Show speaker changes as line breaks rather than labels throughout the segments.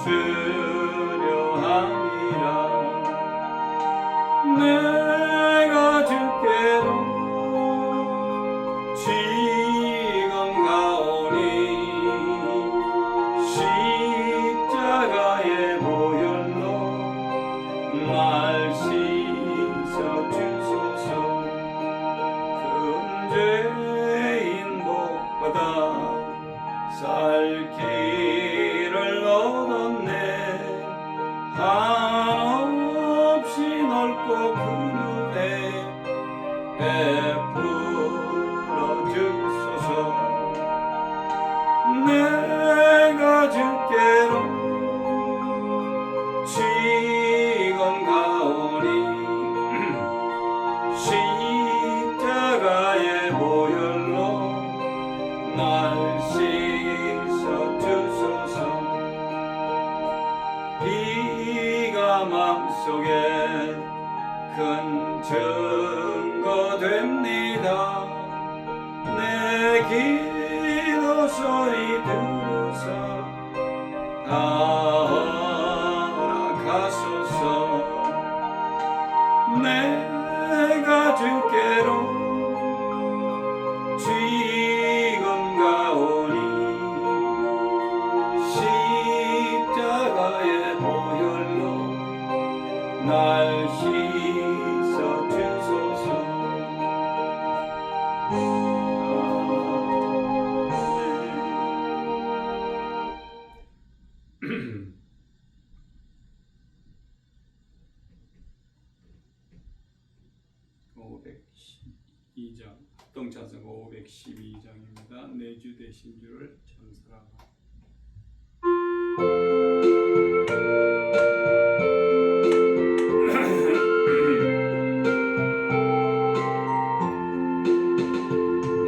주려 함이라. 내가 주께로 지금 가오니 십자가의 보혈로 날 씻어 주소서. 큰 죄인 복받아 살 길을 얻었네. 한없이 넓고 그늘에 베풀어 주소서. 내가 주께로 지금 가오니 십자가의 보혈로 날 씻어 주소서. 비가 맘속에 큰 증거 됩니다. 내 기도 소리 들으사 따라가소서. 내가 주께로 지금 가오니 십자가의 보혈로 날 씻어 주소서. 합동찬송 512장입니다. 내 주 되신 주를 찬송하라.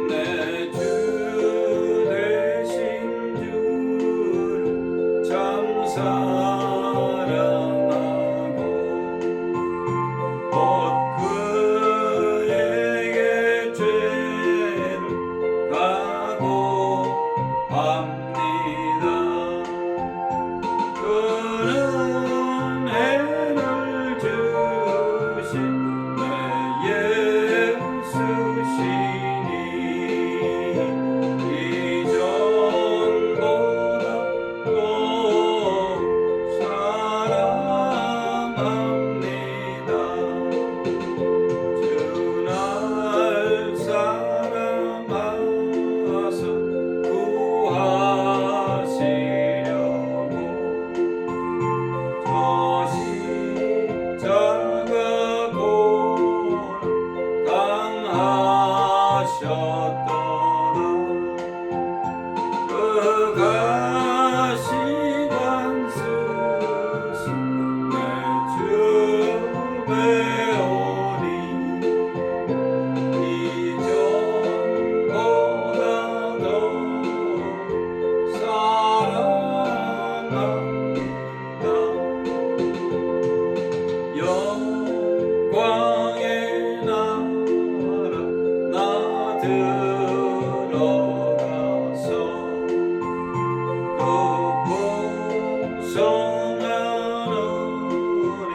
내 주 되신 주를 참 사랑하고 곧 그에게 죄를 각오합니다. 그는 해를 주신 내 예수시니 이전보다 또 사랑합니다. 주날 사랑하사 구하시려고 저 십자가 고난 당하셨도다. 그 가시관 스승 내 주 배우니 이전보다 더 사랑합니다. 영광의 나라 나 들어가서 그 풍성한 은혜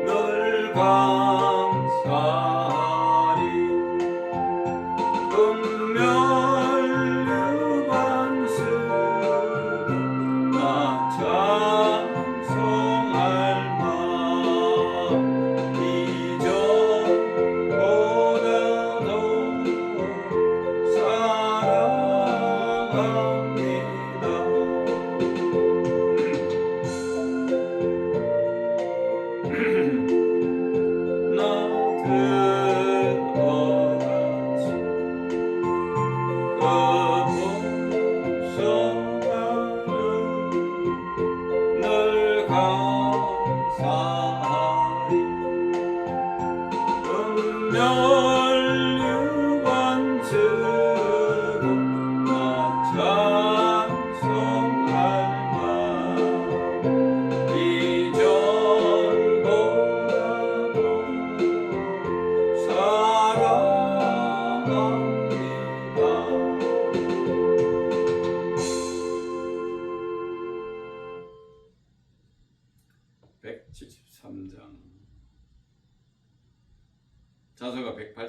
늘 감사하리. 금멸류관 쓰고 나 찬송할 마음 이전보다 더 사랑합니다. 나 들어가서 그 풍성한 늘 감사하리. 은멸류관 쓰고 나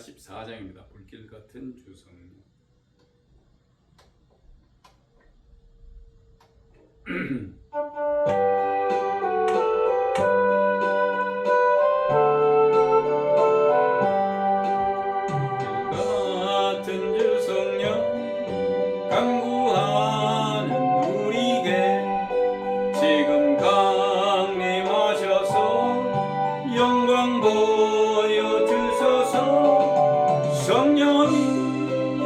44장입니다. 불길 같은 주성령.
같은 주성령 간구하는 우리에게 지금 강림하셔서 영광 보여주소서. 성령이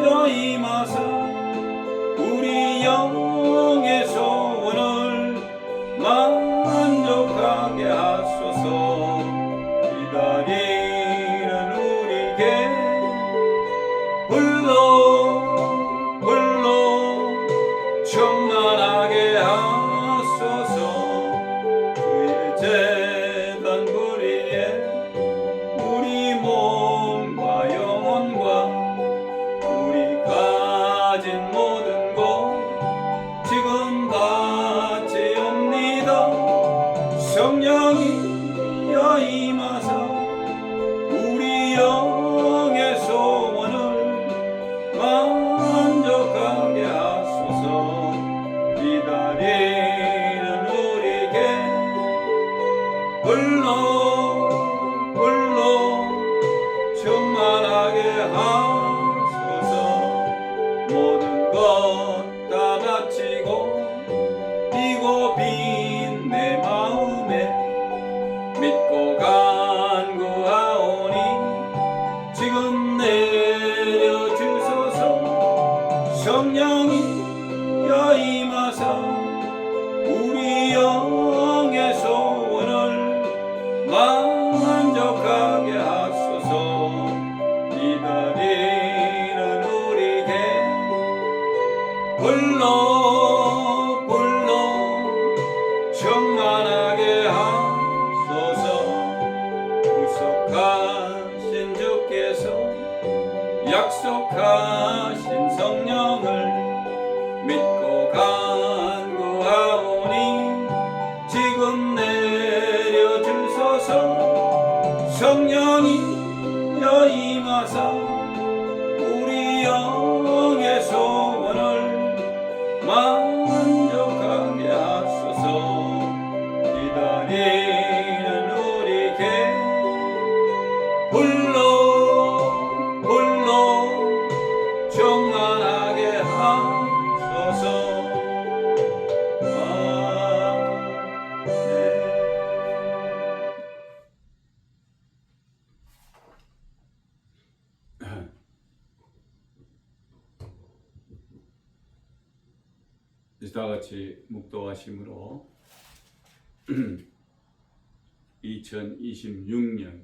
여임하사 우리 영의 소원을 만족하게 하소서. 기다리는 우리에게 불러 충만하게 하소서. 주의 제단 부리에 우리 몸과 영혼과 우리 가진 모든 것 지금 바치옵니다. 성령이 여임하사 우리 영의 소원을 만족하게 하소서. 기다리는 우리에게 불러 충만하게 하소서. 모든 것 다 바치고 비고 빈 내 마음에 믿고 간구하오니 지금 내려주소서. 성령이 여임하사 우리 영의 소원을 만족하게 하소서. 기다리는 우리에게 불러 충만하게 하소서. 구속하신 주께서 약속하신 성령을 믿고 간구하오니 지금 내려주소서. 성령이 여임하사 우리 영의 소원을 만족하게 하소서. 기다리는 우리에게 불러 충만하게 하소서.
다 같이 묵도하심으로 2026년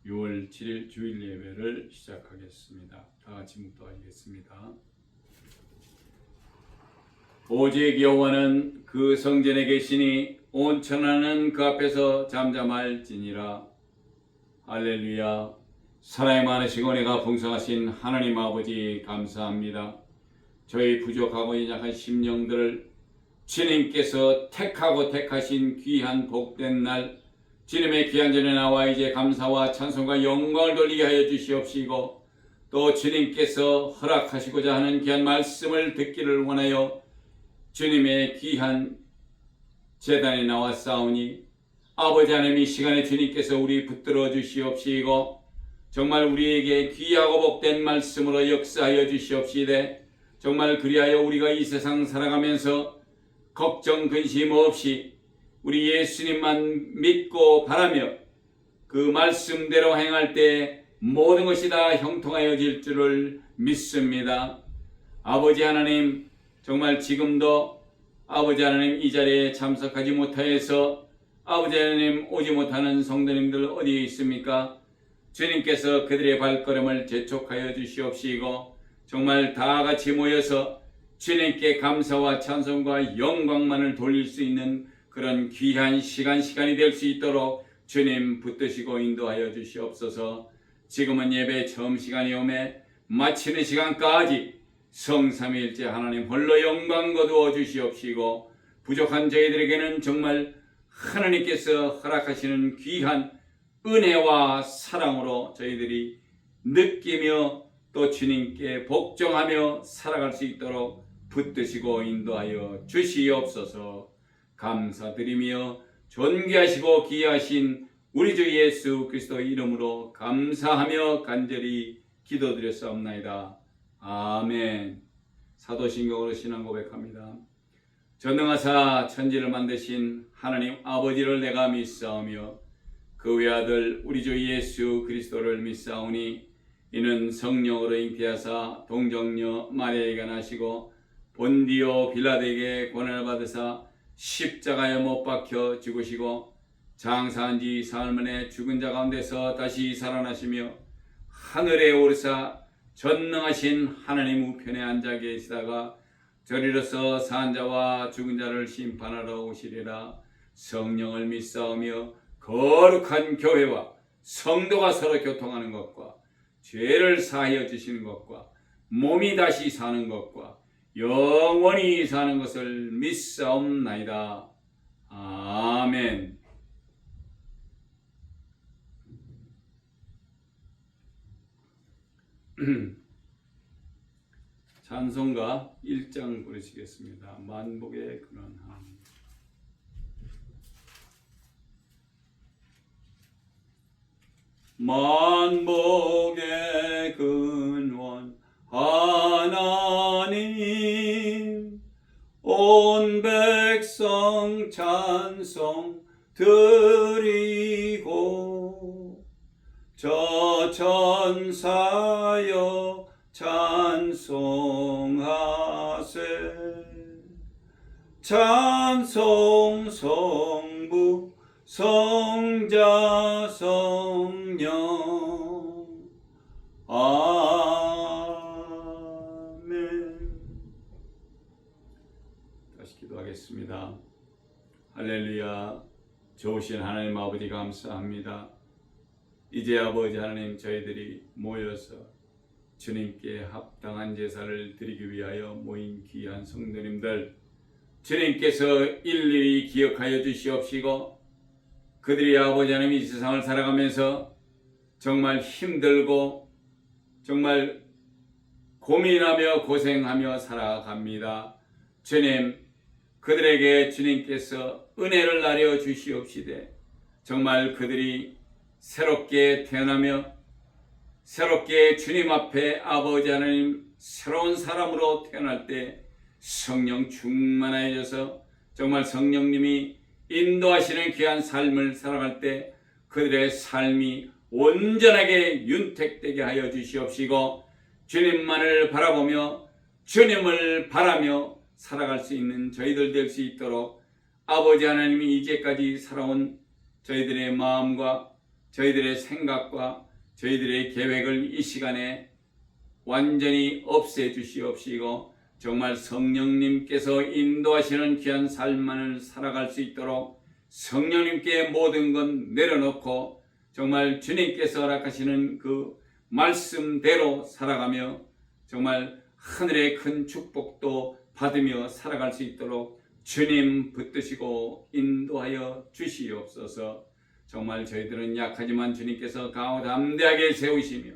6월 7일 주일 예배를 시작하겠습니다. 다 같이 묵도하시겠습니다. 오직 여호와는 그 성전에 계시니 온 천하는 그 앞에서 잠잠할지니라. 할렐루야. 사랑이 많으시고 은혜가 풍성하신 하나님 아버지 감사합니다. 저희 부족하고 연약한 심령들을 주님께서 택하신 귀한 복된 날, 주님의 귀한 전에 나와 이제 감사와 찬송과 영광을 돌리게 하여 주시옵시고, 또 주님께서 허락하시고자 하는 귀한 말씀을 듣기를 원하여 주님의 귀한 제단에 나와 싸우니 아버지 하나님 이 시간에 주님께서 우리 붙들어 주시옵시고 정말 우리에게 귀하고 복된 말씀으로 역사하여 주시옵시되, 정말 그리하여 우리가 이 세상 살아가면서 걱정 근심 없이 우리 예수님만 믿고 바라며 그 말씀대로 행할 때 모든 것이 다 형통하여질 줄을 믿습니다. 아버지 하나님, 정말 지금도 아버지 하나님 이 자리에 참석하지 못하여서 아버지 하나님 오지 못하는 성도님들 어디에 있습니까? 주님께서 그들의 발걸음을 재촉하여 주시옵시고 정말 다 같이 모여서 주님께 감사와 찬송과 영광만을 돌릴 수 있는 그런 귀한 시간이 될 수 있도록 주님 붙드시고 인도하여 주시옵소서. 지금은 예배 처음 시간이 오매 마치는 시간까지 성삼위일체 하나님 홀로 영광 거두어 주시옵시고 부족한 저희들에게는 정말 하나님께서 허락하시는 귀한 은혜와 사랑으로 저희들이 느끼며 또 주님께 복종하며 살아갈 수 있도록 붙드시고 인도하여 주시옵소서. 감사드리며 존귀하시고 귀하신 우리 주 예수 그리스도 이름으로 감사하며 간절히 기도드렸사옵나이다. 아멘. 사도신경으로 신앙 고백합니다. 전능하사 천지를 만드신 하나님 아버지를 내가 믿사오며 그 외아들 우리 주 예수 그리스도를 믿사오니 이는 성령으로 잉태하사 동정녀 마리아에게 나시고 본디오 빌라도에게 고난을 받으사 십자가에 못 박혀 죽으시고 장사한 지 사흘 만에 죽은 자 가운데서 다시 살아나시며 하늘에 오르사 전능하신 하나님 우편에 앉아 계시다가 저리로서 산 자와 죽은 자를 심판하러 오시리라. 성령을 믿사오며 거룩한 교회와 성도가 서로 교통하는 것과 죄를 사하여 주시는 것과 몸이 다시 사는 것과 영원히 사는 것을 믿사옵나이다. 아멘. 찬송가 1장 부르시겠습니다. 만복의 근원함. 만복의 근원 하나님 온 백성 찬송 드리고 저 천사여 찬송하세. 찬송 성부 성자 성령 아멘. 다시 기도하겠습니다. 할렐루야. 좋으신 하나님 아버지 감사합니다. 이제 아버지 하나님 저희들이 모여서 주님께 합당한 제사를 드리기 위하여 모인 귀한 성도님들 주님께서 일일이 기억하여 주시옵시고 그들이 아버지 하나님 이 세상을 살아가면서 정말 힘들고 정말 고민하며 고생하며 살아갑니다. 주님 그들에게 주님께서 은혜를 나려 주시옵시되 정말 그들이 새롭게 태어나며 새롭게 주님 앞에 아버지 하나님 새로운 사람으로 태어날 때 성령 충만하여져서 정말 성령님이 인도하시는 귀한 삶을 살아갈 때 그들의 삶이 온전하게 윤택되게 하여 주시옵시고 주님만을 바라보며 주님을 바라며 살아갈 수 있는 저희들 될 수 있도록 아버지 하나님이 이제까지 살아온 저희들의 마음과 저희들의 생각과 저희들의 계획을 이 시간에 완전히 없애 주시옵시고 정말 성령님께서 인도하시는 귀한 삶만을 살아갈 수 있도록 성령님께 모든 건 내려놓고 정말 주님께서 허락하시는 그 말씀대로 살아가며 정말 하늘의 큰 축복도 받으며 살아갈 수 있도록 주님 붙드시고 인도하여 주시옵소서. 정말 저희들은 약하지만 주님께서 강하고 담대하게 세우시며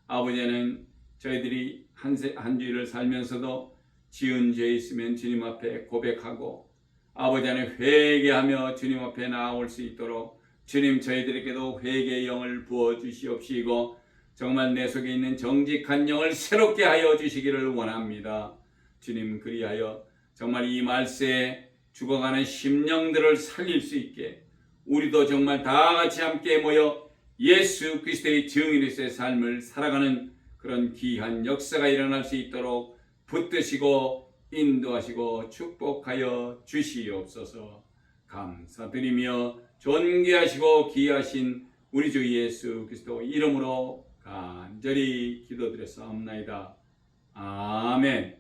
아버지는 저희들이 한 주일을 살면서도 지은 죄 있으면 주님 앞에 고백하고 아버지는 회개하며 주님 앞에 나아올 수 있도록 주님 저희들에게도 회개의 영을 부어주시옵시고 정말 내 속에 있는 정직한 영을 새롭게 하여 주시기를 원합니다. 주님 그리하여 정말 이 말세에 죽어가는 심령들을 살릴 수 있게 우리도 정말 다 같이 함께 모여 예수 그리스도의 증인으로서의 삶을 살아가는 그런 귀한 역사가 일어날 수 있도록 붙드시고 인도하시고 축복하여 주시옵소서. 감사드리며 존귀하시고 귀하신 우리 주 예수 그리스도 이름으로 간절히 기도드렸사옵나이다. 아멘.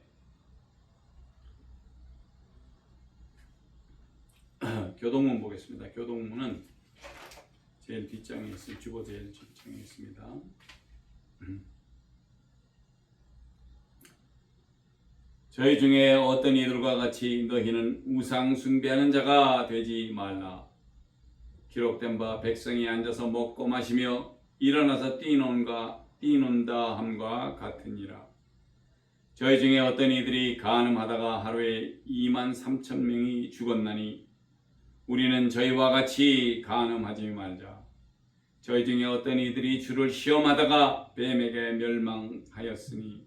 교동문 보겠습니다. 교동문은 제일 뒷장에 있습니다. 주보 제일 뒷장에 있습니다. 저희 중에 어떤 이들과 같이 너희는 우상 숭배하는 자가 되지 말라. 기록된 바 백성이 앉아서 먹고 마시며 일어나서 뛰노는가 뛰는다 함과 같으니라. 저희 중에 어떤 이들이 간음하다가 하루에 23,000명이 죽었나니 우리는 저희와 같이 간음하지 말자. 저희 중에 어떤 이들이 주를 시험하다가 뱀에게 멸망하였나니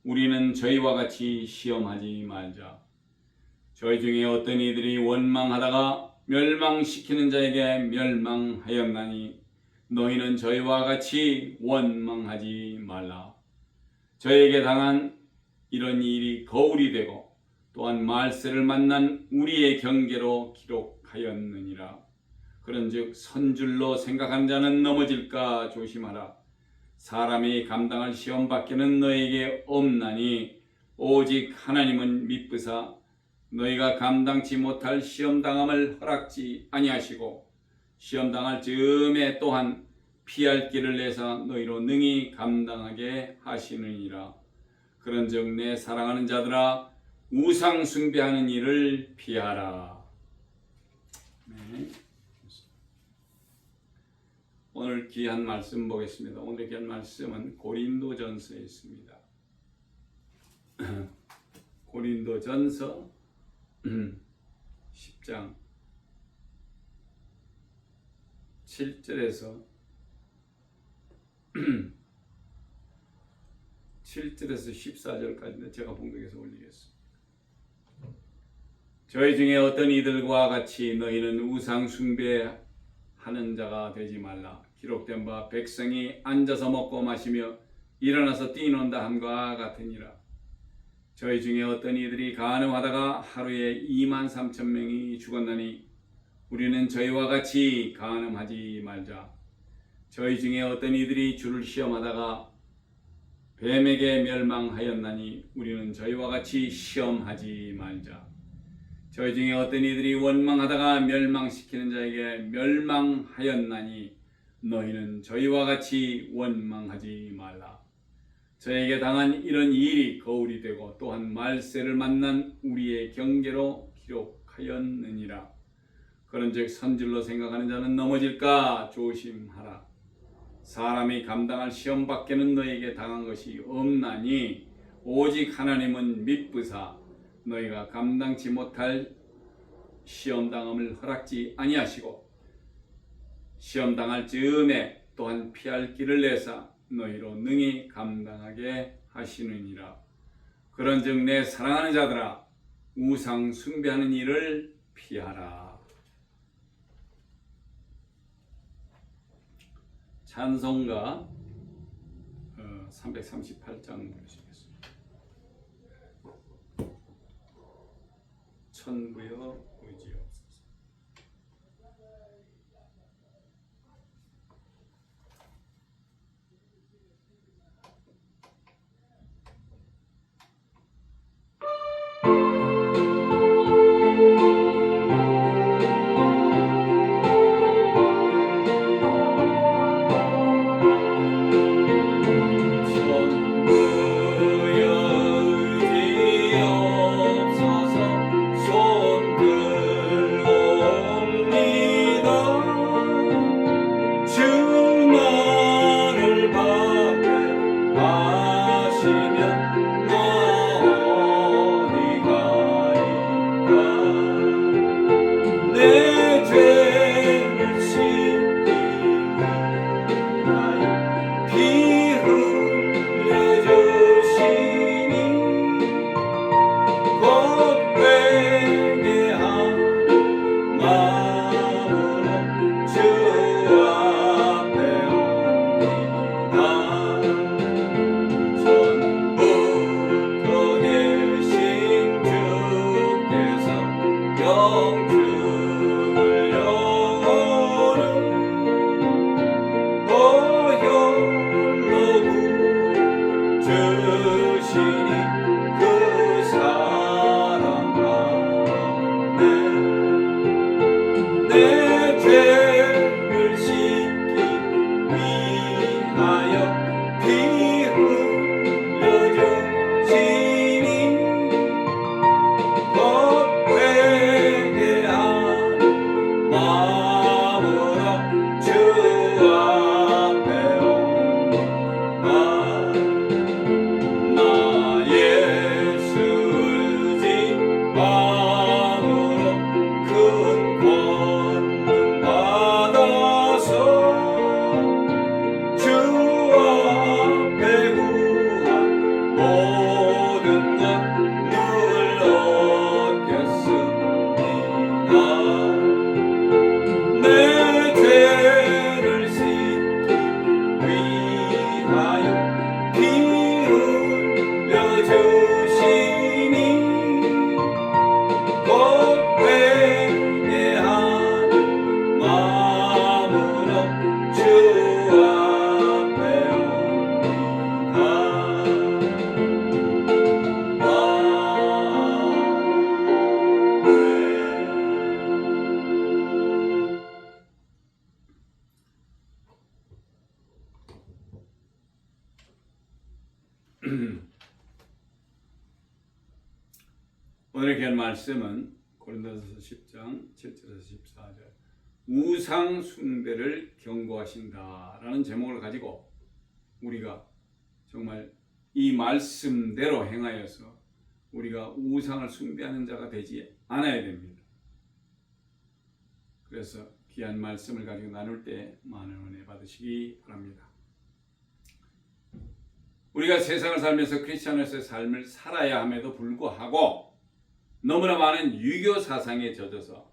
우리는 저희와 같이 시험하지 말자. 저희 중에 어떤 이들이 원망하다가 멸망시키는 자에게 멸망하였나니 너희는 저희와 같이 원망하지 말라. 저에게 당한 이런 일이 거울이 되고 또한 말세를 만난 우리의 경계로 기록하였느니라. 그런즉 선줄로 생각하는 자는 넘어질까 조심하라. 사람이 감당할 시험 밖에는 너에게 없나니 오직 하나님은 미쁘사 너희가 감당치 못할 시험당함을 허락지 아니하시고 시험당할 즈음에 또한 피할 길을 내사 너희로 능히 감당하게 하시느니라. 그런즉 내 사랑하는 자들아 우상 숭배하는 일을 피하라. 네. 오늘 귀한 말씀 보겠습니다. 오늘 귀한 말씀은 고린도전서에 있습니다. 고린도전서 10장 7절에서 14절까지는 제가 봉독해서 올리겠습니다. 저희 중에 어떤 이들과 같이 너희는 우상 숭배하는 자가 되지 말라. 기록된 바 백성이 앉아서 먹고 마시며 일어나서 뛰논다 함과 같으니라. 저희 중에 어떤 이들이 간음하다가 하루에 23,000명이 죽었나니 우리는 저희와 같이 간음하지 말자. 저희 중에 어떤 이들이 주를 시험하다가 뱀에게 멸망하였나니 우리는 저희와 같이 시험하지 말자. 저희 중에 어떤 이들이 원망하다가 멸망시키는 자에게 멸망하였나니 너희는 저희와 같이 원망하지 말라. 저에게 당한 이런 일이 거울이 되고 또한 말세를 만난 우리의 경계로 기록하였느니라. 그런즉 선질로 생각하는 자는 넘어질까 조심하라. 사람이 감당할 시험 밖에는 너에게 당한 것이 없나니 오직 하나님은 미쁘사 너희가 감당치 못할 시험당함을 허락지 아니하시고 시험당할 즈음에 또한 피할 길을 내사 너희로 능히 감당하게 하시느니라. 그런즉 내 사랑하는 자들아 우상 숭배하는 일을 피하라. 찬송가 338장 보시겠습니다. 천부여 의지옵소서. 천부여 의지옵소서. 손 오늘의 귀한 말씀은 고린도서 10장 7절에서 14절 우상 숭배를 경고하신다라는 제목을 가지고 우리가 정말 이 말씀대로 행하여서 우리가 우상을 숭배하는 자가 되지 않아야 됩니다. 그래서 귀한 말씀을 가지고 나눌 때 많은 은혜 받으시기 바랍니다. 우리가 세상을 살면서 크리스천으로서의 삶을 살아야 함에도 불구하고 너무나 많은 유교 사상에 젖어서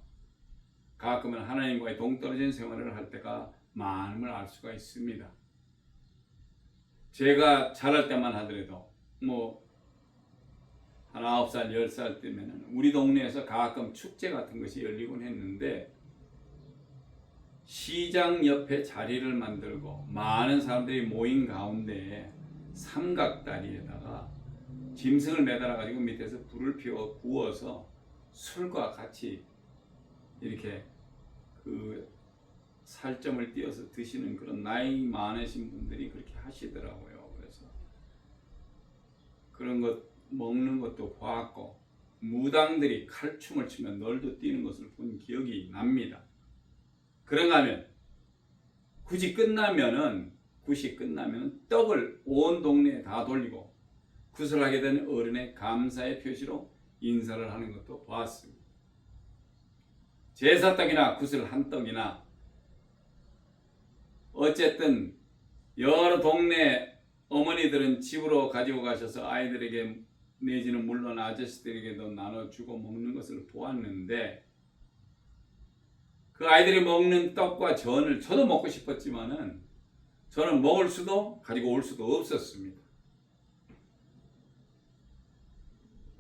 가끔은 하나님과의 동떨어진 생활을 할 때가 많음을 알 수가 있습니다. 제가 자랄 때만 하더라도 한 9살, 10살 때면 우리 동네에서 가끔 축제 같은 것이 열리곤 했는데 시장 옆에 자리를 만들고 많은 사람들이 모인 가운데 삼각다리에다가 짐승을 매달아 가지고 밑에서 불을 피워 구워서 술과 같이 이렇게 그 살점을 띄어서 드시는 그런 나이 많으신 분들이 그렇게 하시더라고요. 그래서 그런 것 먹는 것도 봤고 무당들이 칼춤을 추며 널도 뛰는 것을 본 기억이 납니다. 그런가 하면 굿이 끝나면은 떡을 온 동네에 다 돌리고 굿을 하게 된 어른의 감사의 표시로 인사를 하는 것도 보았습니다. 제사떡이나 굿을 한 떡이나 어쨌든 여러 동네 어머니들은 집으로 가지고 가셔서 아이들에게 내지는 물론 아저씨들에게도 나눠주고 먹는 것을 보았는데 그 아이들이 먹는 떡과 전을 저도 먹고 싶었지만은 저는 먹을 수도 가지고 올 수도 없었습니다.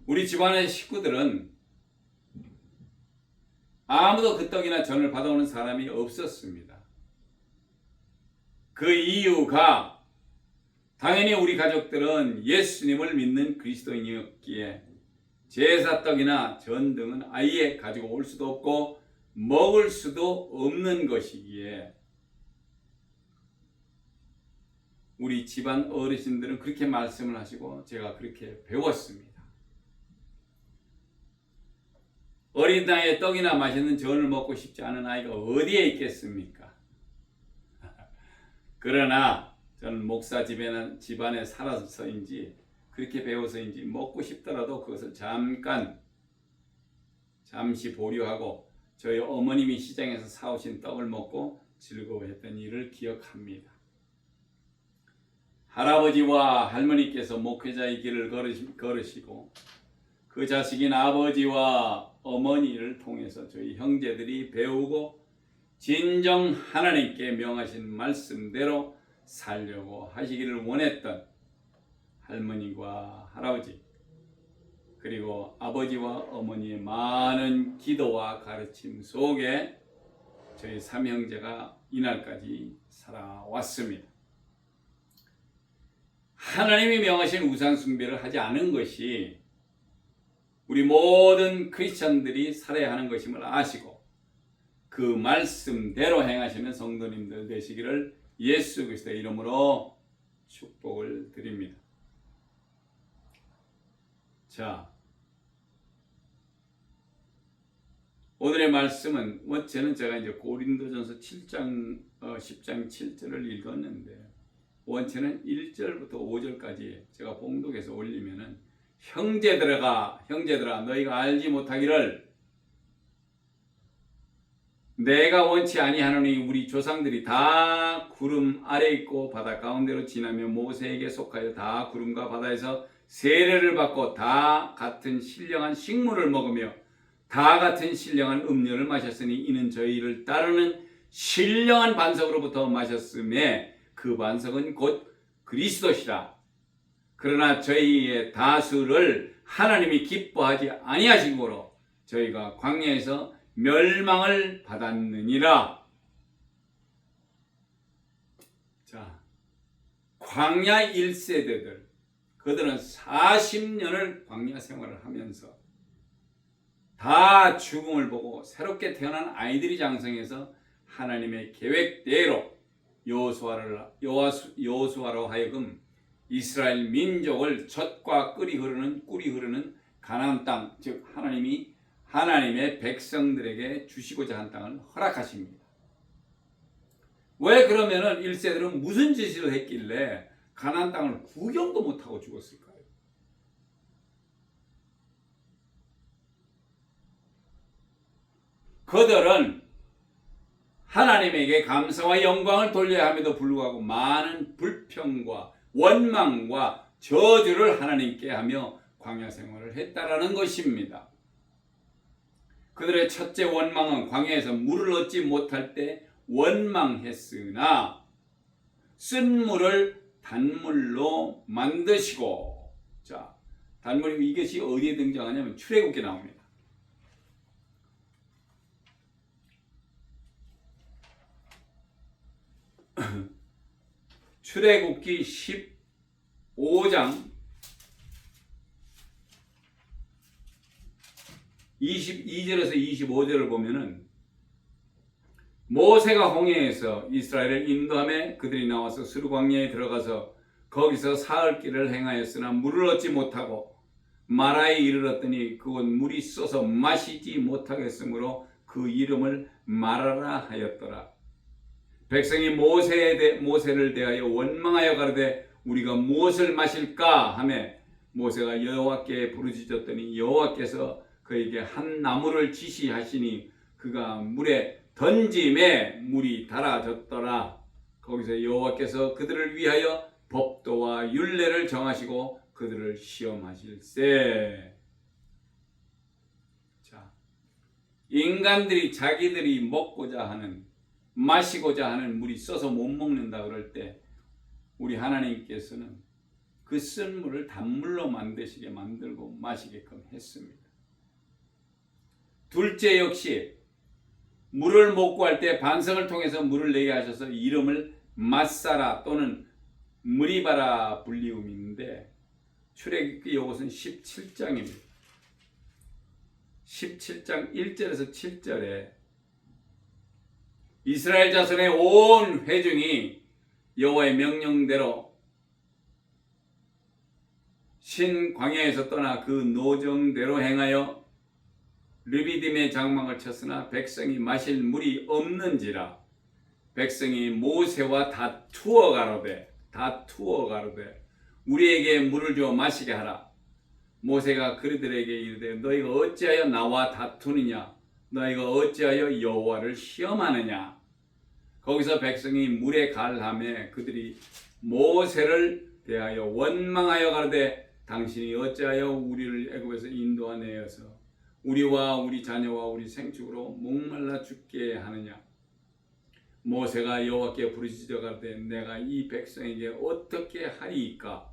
우리 집안의 식구들은 아무도 그 떡이나 전을 받아오는 사람이 없었습니다. 그 이유가 당연히 우리 가족들은 예수님을 믿는 그리스도인이었기에 제사떡이나 전 등은 아예 가지고 올 수도 없고 먹을 수도 없는 것이기에 우리 집안 어르신들은 그렇게 말씀을 하시고 제가 그렇게 배웠습니다. 어린 나이에 떡이나 맛있는 전을 먹고 싶지 않은 아이가 어디에 있겠습니까? 그러나 저는 목사 집안에 살아서인지 그렇게 배워서인지 먹고 싶더라도 그것을 잠시 보류하고 저희 어머님이 시장에서 사오신 떡을 먹고 즐거워했던 일을 기억합니다. 할아버지와 할머니께서 목회자의 길을 걸으시고 그 자식인 아버지와 어머니를 통해서 저희 형제들이 배우고 진정 하나님께 명하신 말씀대로 살려고 하시기를 원했던 할머니와 할아버지 그리고 아버지와 어머니의 많은 기도와 가르침 속에 저희 삼형제가 이날까지 살아왔습니다. 하나님이 명하신 우상 숭배를 하지 않은 것이 우리 모든 크리스천들이 살아야 하는 것임을 아시고 그 말씀대로 행하시는 성도님들 되시기를 예수 그리스도의 이름으로 축복을 드립니다. 자, 오늘의 말씀은 원체는 제가 이제 고린도전서 10장 7절을 읽었는데 원체는 1절부터 5절까지 제가 봉독해서 올리면은 형제들아 너희가 알지 못하기를 내가 원치 아니하노니 우리 조상들이 다 구름 아래 있고 바다 가운데로 지나며 모세에게 속하여 다 구름과 바다에서 세례를 받고 다 같은 신령한 식물을 먹으며 다 같은 신령한 음료를 마셨으니 이는 저희를 따르는 신령한 반석으로부터 마셨음에 그 반석은 곧 그리스도시라. 그러나 저희의 다수를 하나님이 기뻐하지 아니하시므로 저희가 광야에서 멸망을 받았느니라. 자, 광야 1세대들 그들은 40년을 광야 생활을 하면서 다 죽음을 보고 새롭게 태어난 아이들이 장성해서 하나님의 계획대로 여호수아로 하여금 이스라엘 민족을 젖과 꿀이 흐르는 가나안 땅, 즉 하나님이 하나님의 백성들에게 주시고자 한 땅을 허락하십니다. 왜 그러면은 1세들은 무슨 짓을 했길래 가나안 땅을 구경도 못하고 죽었을까요? 그들은 하나님에게 감사와 영광을 돌려야 함에도 불구하고 많은 불평과 원망과 저주를 하나님께 하며 광야 생활을 했다라는 것입니다. 그들의 첫째 원망은 광야에서 물을 얻지 못할 때 원망했으나 쓴 물을 단물로 만드시고, 자, 단물이 이것이 어디에 등장하냐면 출애굽기에 나옵니다. 출애굽기 15장 22절에서 25절을 보면은 모세가 홍해에서 이스라엘을 인도하며 그들이 나와서 수르 광야에 들어가서 거기서 사흘길을 행하였으나 물을 얻지 못하고 마라에 이르렀더니 그곳 물이 쏘서 마시지 못하겠으므로 그 이름을 마라라 하였더라. 백성이 모세를 대하여 원망하여 가로되 우리가 무엇을 마실까 하며 모세가 여호와께 부르짖었더니 여호와께서 그에게 한 나무를 지시하시니 그가 물에 던짐에 물이 달아졌더라. 거기서 여호와께서 그들을 위하여 법도와 율례를 정하시고 그들을 시험하실세. 자, 인간들이 자기들이 먹고자 하는 마시고자 하는 물이 써서 못 먹는다 그럴 때 우리 하나님께서는 그 쓴 물을 단물로 만드시게 만들고 마시게끔 했습니다. 둘째 역시 물을 못 구할 때 반석을 통해서 물을 내게 하셔서 이름을 마사라 또는 무리바라 불리움인데 출애굽기 이것은 17장입니다. 17장 1절에서 7절에 이스라엘 자손의 온 회중이 여호와의 명령대로 신 광야에서 떠나 그 노정대로 행하여 르비딤의 장막을 쳤으나 백성이 마실 물이 없는지라. 백성이 모세와 다투어 가로되 우리에게 물을 주어 마시게 하라. 모세가 그들에게 이르되 너희가 어찌하여 나와 다투느냐? 너희가 어찌하여 여호와를 시험하느냐? 거기서 백성이 물에 갈하매 그들이 모세를 대하여 원망하여 가로되 당신이 어찌하여 우리를 애굽에서 인도하내어서 우리와 우리 자녀와 우리 생축으로 목말라 죽게 하느냐? 모세가 여호와께 부르짖어 가로되 내가 이 백성에게 어떻게 하리이까?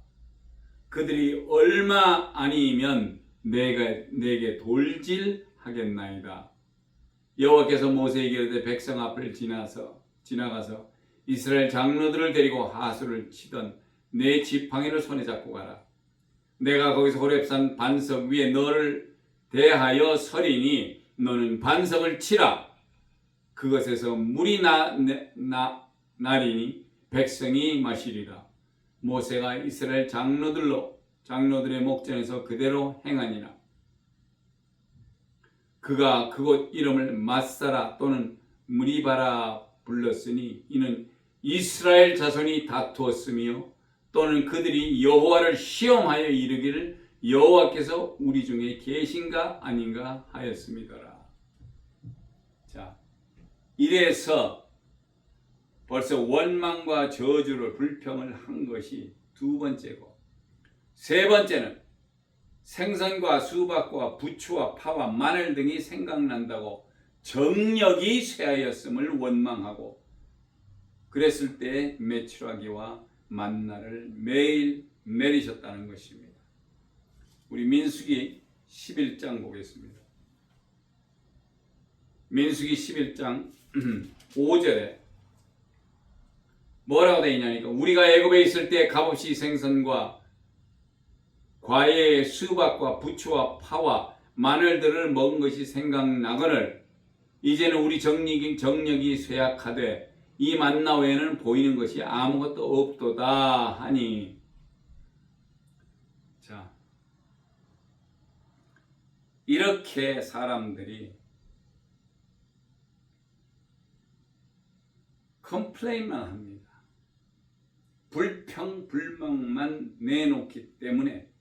그들이 얼마 아니면 내게 돌질하겠나이다. 여호와께서 모세에게 이르되 백성 앞을 지나가서 이스라엘 장로들을 데리고 하수를 치던 내 지팡이를 손에 잡고 가라. 내가 거기서 호렙산 반석 위에 너를 대하여 서리니 너는 반석을 치라. 그것에서 물이 나리니 백성이 마시리라. 모세가 이스라엘 장로들의 목전에서 그대로 행하니라. 그가 그곳 이름을 마사라 또는 무리바라 불렀으니 이는 이스라엘 자손이 다투었으며 또는 그들이 여호와를 시험하여 이르기를 여호와께서 우리 중에 계신가 아닌가 하였음이더라. 자, 이래서 벌써 원망과 저주를 불평을 한 것이 두 번째고, 세 번째는 생선과 수박과 부추와 파와 마늘 등이 생각난다고 정력이 쇠하였음을 원망하고 그랬을 때 메추라기와 만나를 매일 내리셨다는 것입니다. 우리 민수기 11장 보겠습니다. 민수기 11장 5절에 뭐라고 되어 있냐니까 우리가 애굽에 있을 때 값없이 생선과 과외의 수박과 부추와 파와 마늘들을 먹은 것이 생각나거늘 이제는 우리 정력이 쇠약하되 이 만나 외에는 보이는 것이 아무것도 없도다 하니. 자, 이렇게 사람들이 컴플레인만 합니다. 불평, 불만만 내놓기 때문에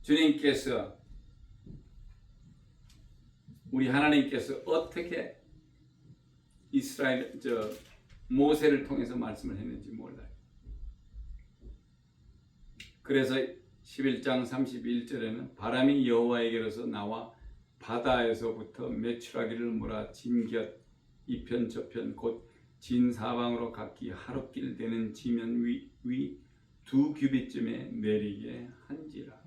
주님께서, 우리 하나님께서 어떻게 모세를 통해서 말씀을 했는지 몰라요. 그래서 11장 31절에는 바람이 여호와에게로서 나와 바다에서부터 메추라기를 몰아 진곁 이편 저편 곧 진사방으로 각기 하루길 되는 지면 위 2규빗쯤에 내리게 한지라.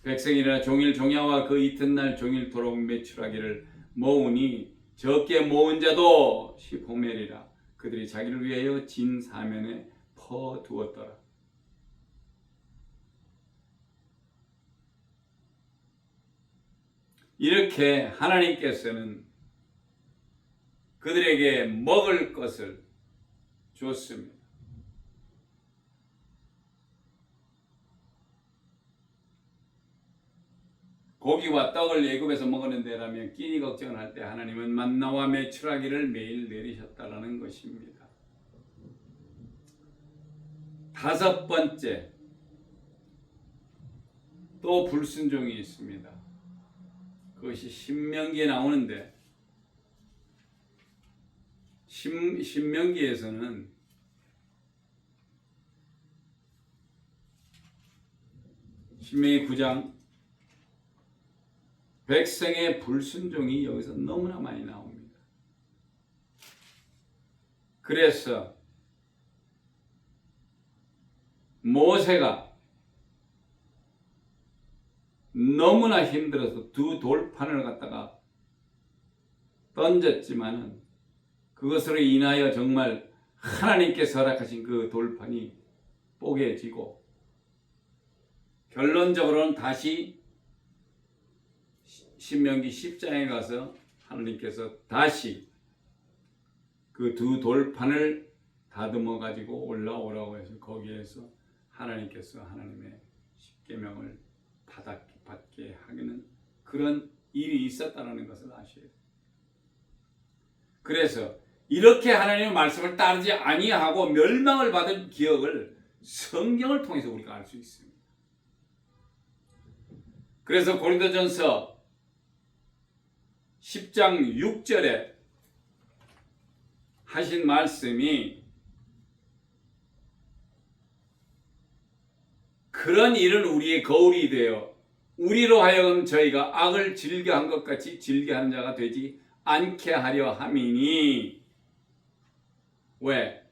백성이 일어나 종일 종야와 그 이튿날 종일토록 메추라기를 모으니 적게 모은 자도 10호멜이라. 그들이 자기를 위하여 진 사면에 퍼두었더라. 이렇게 하나님께서는 그들에게 먹을 것을 줬습니다. 고기와 떡을 애굽에서 먹었는데라면 끼니 걱정을 할 때 하나님은 만나와 메추라기를 매일 내리셨다라는 것입니다. 다섯 번째, 또 불순종이 있습니다. 그것이 신명기에 나오는데, 신명기에서는 신명기 9장 백성의 불순종이 여기서 너무나 많이 나옵니다. 그래서 모세가 너무나 힘들어서 두 돌판을 갖다가 던졌지만은 그것으로 인하여 정말 하나님께서 허락하신 그 돌판이 뽀개지고 결론적으로는 다시 신명기 10장에 가서 하나님께서 다시 그 두 돌판을 다듬어 가지고 올라오라고 해서 거기에서 하나님께서 하나님의 십계명을 받게 하기는 그런 일이 있었다는 것을 아셔야 돼요. 그래서 이렇게 하나님의 말씀을 따르지 아니하고 멸망을 받은 기억을 성경을 통해서 우리가 알 수 있습니다. 그래서 고린도전서 10장 6절에 하신 말씀이 그런 일은 우리의 거울이 되어 우리로 하여금 저희가 악을 즐겨한 것 같이 즐겨하는 자가 되지 않게 하려 함이니. 왜?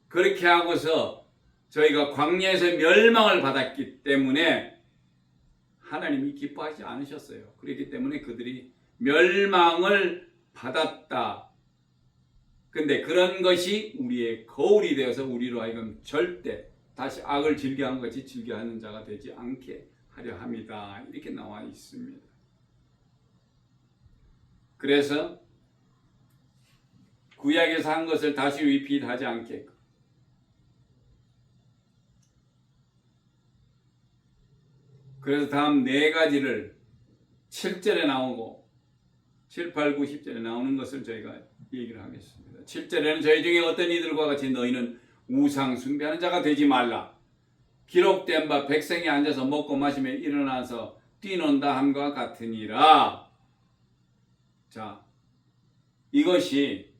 그렇게 하고서 저희가 광야에서 멸망을 받았기 때문에 하나님이 기뻐하지 않으셨어요. 그렇기 때문에 그들이 멸망을 받았다. 근데 그런 것이 우리의 거울이 되어서 우리로 하여금 절대 다시 악을 즐겨한 것이 즐겨하는 자가 되지 않게 하려 합니다. 이렇게 나와 있습니다. 그래서 구약에서 한 것을 다시 리핏하지 않게끔 그래서 다음 네 가지를 7절에 나오고 7, 8, 9, 10절에 나오는 것을 저희가 얘기를 하겠습니다. 7절에는 저희 중에 어떤 이들과 같이 너희는 우상 숭배하는 자가 되지 말라. 기록된 바 백성이 앉아서 먹고 마시며 일어나서 뛰논다 함과 같으니라. 자, 이것이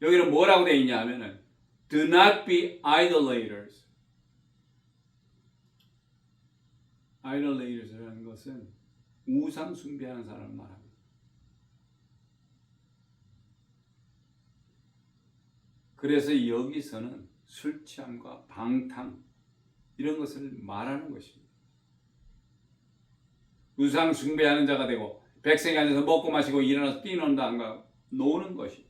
여기는 뭐라고 되어 있냐 하면은 Do not be idolaters. idolators라는 것은 우상 숭배하는 사람을 말합니다. 그래서 여기서는 술 취함과 방탕 이런 것을 말하는 것입니다. 우상 숭배하는 자가 되고 백성이 앉아서 먹고 마시고 일어나서 뛰논다 함과 노는 것이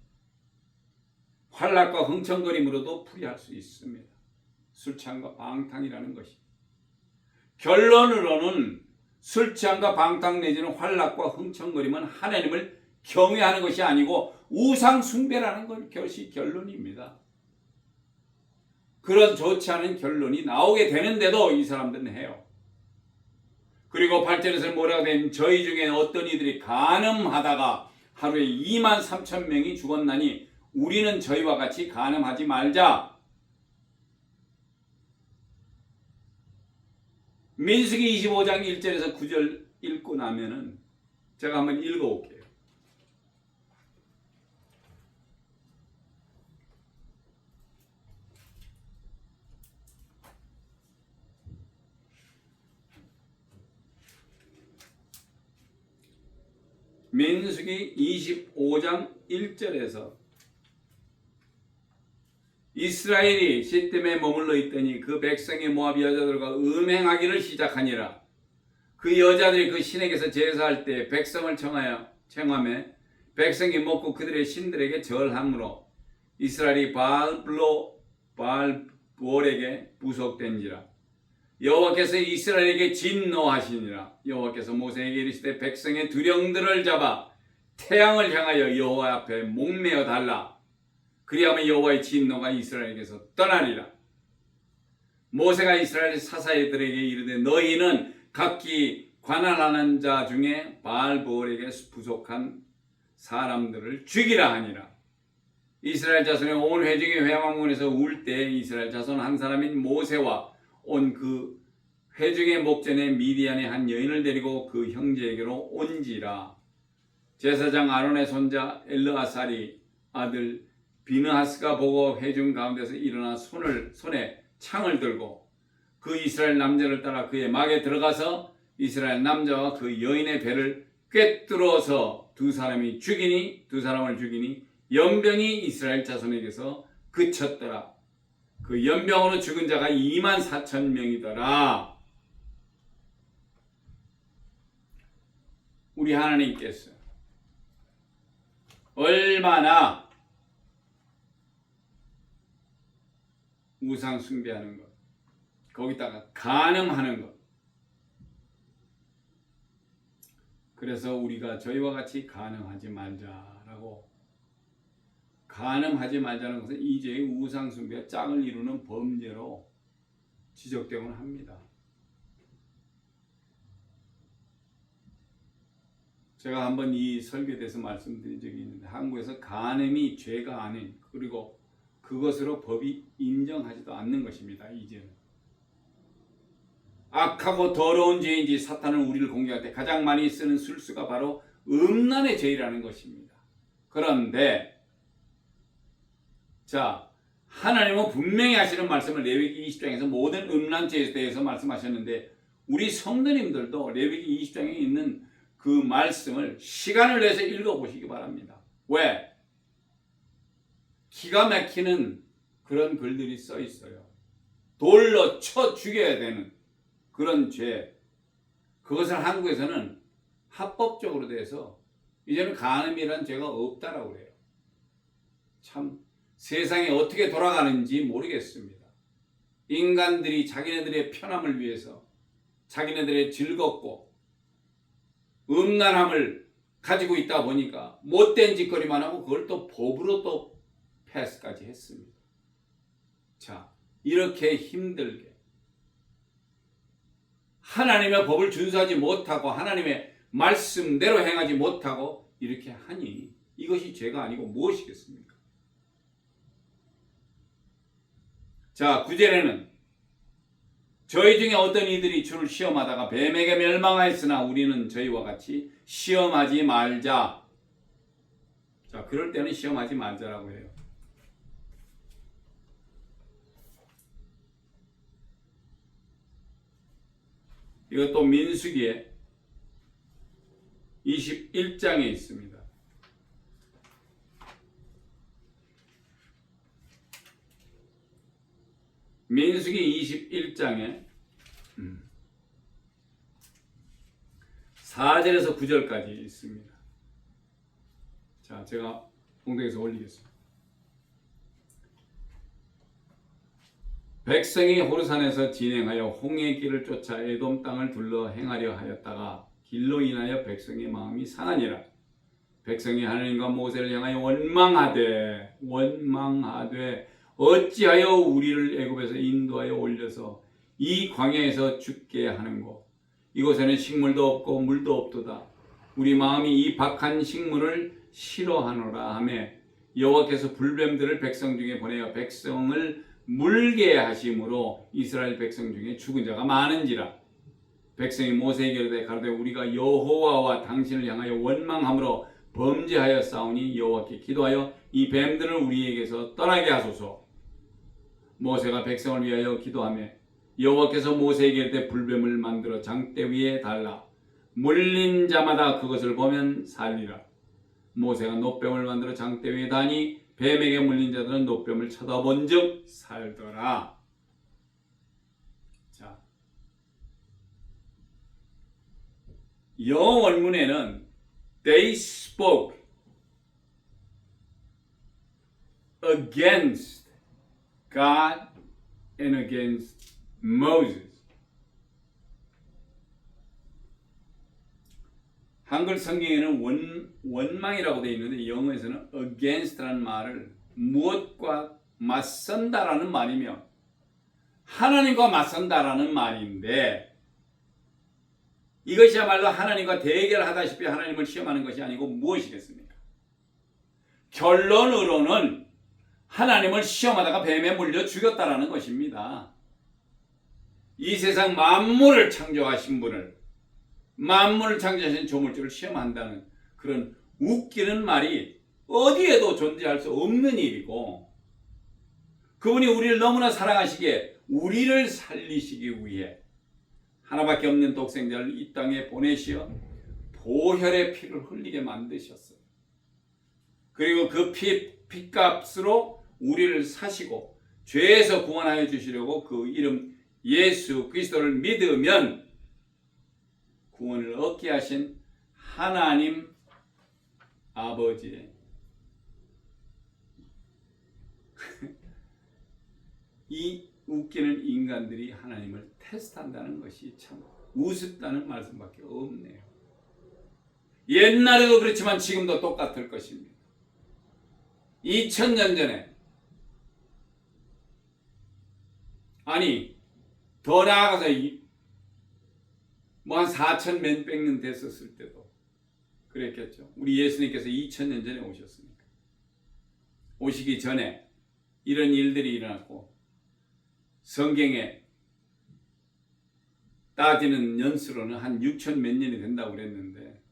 환락과 흥청거림으로도 풀이할 수 있습니다. 술 취함과 방탕이라는 것이 결론으로는 술 취함과 방탕 내지는 환락과 흥청거림은 하나님을 경외하는 것이 아니고 우상 숭배라는 것이 결론입니다. 그런 좋지 않은 결론이 나오게 되는데도 이 사람들은 해요. 그리고 8절에서 뭐라고 된 저희 중에 어떤 이들이 간음하다가 하루에 2만 3천 명이 죽었나니 우리는 저희와 같이 간음하지 말자. 민수기 25장 1절에서 9절 읽고 나면은 제가 한번 읽어볼게요. 민수기 25장 1절에서 이스라엘이 시딤에 머물러 있더니 그 백성의 모압 여자들과 음행하기를 시작하니라. 그 여자들이 그 신에게서 제사할 때 백성을 청하며 백성이 먹고 그들의 신들에게 절함으로 이스라엘이 바알볼에게 부속된지라. 여호와께서 이스라엘에게 진노하시니라. 여호와께서 모세에게 이르시되 백성의 두령들을 잡아 태양을 향하여 여호와 앞에 목매어 달라. 그리하면 여호와의 진노가 이스라엘에게서 떠나리라. 모세가 이스라엘 사사들에게 이르되 너희는 각기 관할하는 자 중에 바알볼에게 부속한 사람들을 죽이라 하니라. 이스라엘 자손의 온 회중이 회막문에서 울 때 이스라엘 자손 한 사람인 모세와 온 그 회중의 목전에 미디안의 한 여인을 데리고 그 형제에게로 온지라. 제사장 아론의 손자 엘르아살이 아들 비느하스가 보고 회중 가운데서 일어나 손에 창을 들고 그 이스라엘 남자를 따라 그의 막에 들어가서 이스라엘 남자와 그 여인의 배를 꿰뚫어서 두 사람을 죽이니 연병이 이스라엘 자손에게서 그쳤더라. 그 연병으로 죽은 자가 2만 4천 명이더라. 우리 하나님께서 얼마나 우상 숭배하는 것, 거기다가 간음하는 것. 그래서 우리가 저희와 같이 간음하지 말자라고. 간음하지 말자는 것은 이제 우상 숭배와 짝을 이루는 범죄로 지적되곤 합니다. 제가 한번 이 설교에 대해서 말씀드린 적이 있는데 한국에서 간음이 죄가 아닌, 그리고 그것으로 법이 인정하지도 않는 것입니다. 이제는 악하고 더러운 죄인지 사탄은 우리를 공격할 때 가장 많이 쓰는 술수가 바로 음란의 죄라는 것입니다. 그런데 자, 하나님은 분명히 하시는 말씀을 레위기 20장에서 모든 음란죄에 대해서 말씀하셨는데 우리 성도님들도 레위기 20장에 있는 그 말씀을 시간을 내서 읽어보시기 바랍니다. 왜? 기가 막히는 그런 글들이 써 있어요. 돌로 쳐 죽여야 되는 그런 죄. 그것을 한국에서는 합법적으로 돼서 이제는 간음이라는 죄가 없다라고 그래요. 참 세상이 어떻게 돌아가는지 모르겠습니다. 인간들이 자기네들의 편함을 위해서 자기네들의 즐겁고 음란함을 가지고 있다 보니까 못된 짓거리만 하고 그걸 또 법으로 또 패스까지 했습니다. 자, 이렇게 힘들게 하나님의 법을 준수하지 못하고 하나님의 말씀대로 행하지 못하고 이렇게 하니 이것이 죄가 아니고 무엇이겠습니까? 자, 9절에는 저희 중에 어떤 이들이 주를 시험하다가 뱀에게 멸망하였으나 우리는 저희와 같이 시험하지 말자. 자, 그럴 때는 시험하지 말자라고 해요. 이것도 민수기에 21장에 있습니다. 민수기 21장에 4절에서 9절까지 있습니다. 자, 제가 공동에서 올리겠습니다. 백성이 호르산에서 진행하여 홍해의 길을 쫓아 에돔 땅을 둘러 행하려 하였다가 길로 인하여 백성의 마음이 상하니라. 백성이 하나님과 모세를 향하여 원망하되 어찌하여 우리를 애굽에서 인도하여 올려서 이 광야에서 죽게 하는고? 이곳에는 식물도 없고 물도 없도다. 우리 마음이 이 박한 식물을 싫어하노라 하며 여호와께서 불뱀들을 백성 중에 보내어 백성을 물게 하심으로 이스라엘 백성 중에 죽은 자가 많은지라. 백성이 모세에게 이르되 가로되 우리가 여호와와 당신을 향하여 원망함으로 범죄하여 싸우니 여호와께 기도하여 이 뱀들을 우리에게서 떠나게 하소서. 모세가 백성을 위하여 기도하며 여호와께서 모세에게 이르되 불뱀을 만들어 장대 위에 달라 물린 자마다 그것을 보면 살리라. 모세가 노뱀을 만들어 장대 위에 다니 뱀에게 물린 자들은 노뱀을 쳐다본즉 살더라. 자, 영어 원문에는 they spoke against God and against Moses. 한글 성경에는 원망이라고 되어 있는데 영어에서는 against라는 말을 무엇과 맞선다라는 말이며 하나님과 맞선다라는 말인데, 이것이야말로 하나님과 대결하다시피 하나님을 시험하는 것이 아니고 무엇이겠습니까? 결론으로는 하나님을 시험하다가 뱀에 물려 죽였다라는 것입니다. 이 세상 만물을 창조하신 분을, 만물을 창조하신 조물주를 시험한다는 그런 웃기는 말이 어디에도 존재할 수 없는 일이고, 그분이 우리를 너무나 사랑하시기에 우리를 살리시기 위해 하나밖에 없는 독생자를 이 땅에 보내시어 보혈의 피를 흘리게 만드셨어요. 그리고 그 피값으로 우리를 사시고 죄에서 구원하여 주시려고 그 이름 예수 그리스도를 믿으면 구원을 얻게 하신 하나님 아버지의 이 웃기는 인간들이 하나님을 테스트한다는 것이 참 우습다는 말씀밖에 없네요. 옛날에도 그렇지만 지금도 똑같을 것입니다. 2000년 전에, 아니 더 나아가서 뭐 한 4천 몇백 년 됐었을 때도 그랬겠죠. 우리 예수님께서 2000년 전에 오셨으니까. 오시기 전에 이런 일들이 일어났고, 성경에 따지는 연수로는 한 6천 몇 년이 된다고 그랬는데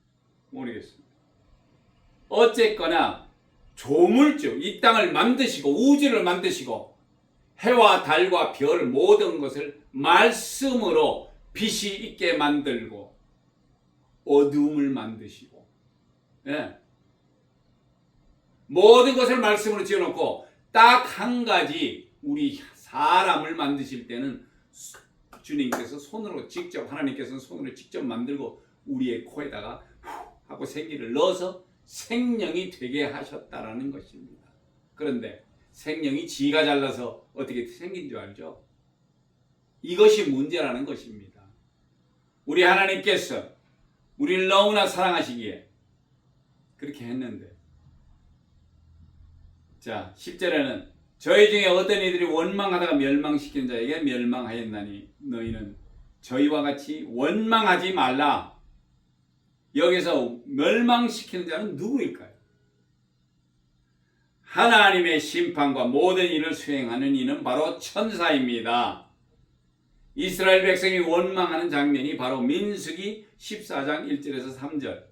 모르겠습니다. 어쨌거나 조물주, 이 땅을 만드시고 우주를 만드시고 해와 달과 별 모든 것을 말씀으로 빛이 있게 만들고 어두움을 만드시고, 예. 모든 것을 말씀으로 지어놓고 딱 한 가지, 우리 사람을 만드실 때는 주님께서 손으로 직접, 하나님께서는 손으로 직접 만들고 우리의 코에다가 하고 생기를 넣어서 생명이 되게 하셨다라는 것입니다. 그런데 생명이 지가 잘나서 어떻게 생긴 줄 알죠? 이것이 문제라는 것입니다. 우리 하나님께서 우리를 너무나 사랑하시기에 그렇게 했는데, 자 10절에는 저희 중에 어떤 이들이 원망하다가 멸망시킨 자에게 멸망하였나니 너희는 저희와 같이 원망하지 말라. 여기서 멸망시키는 자는 누구일까요? 하나님의 심판과 모든 일을 수행하는 이는 바로 천사입니다. 이스라엘 백성이 원망하는 장면이 바로 민수기 14장 1절에서 3절,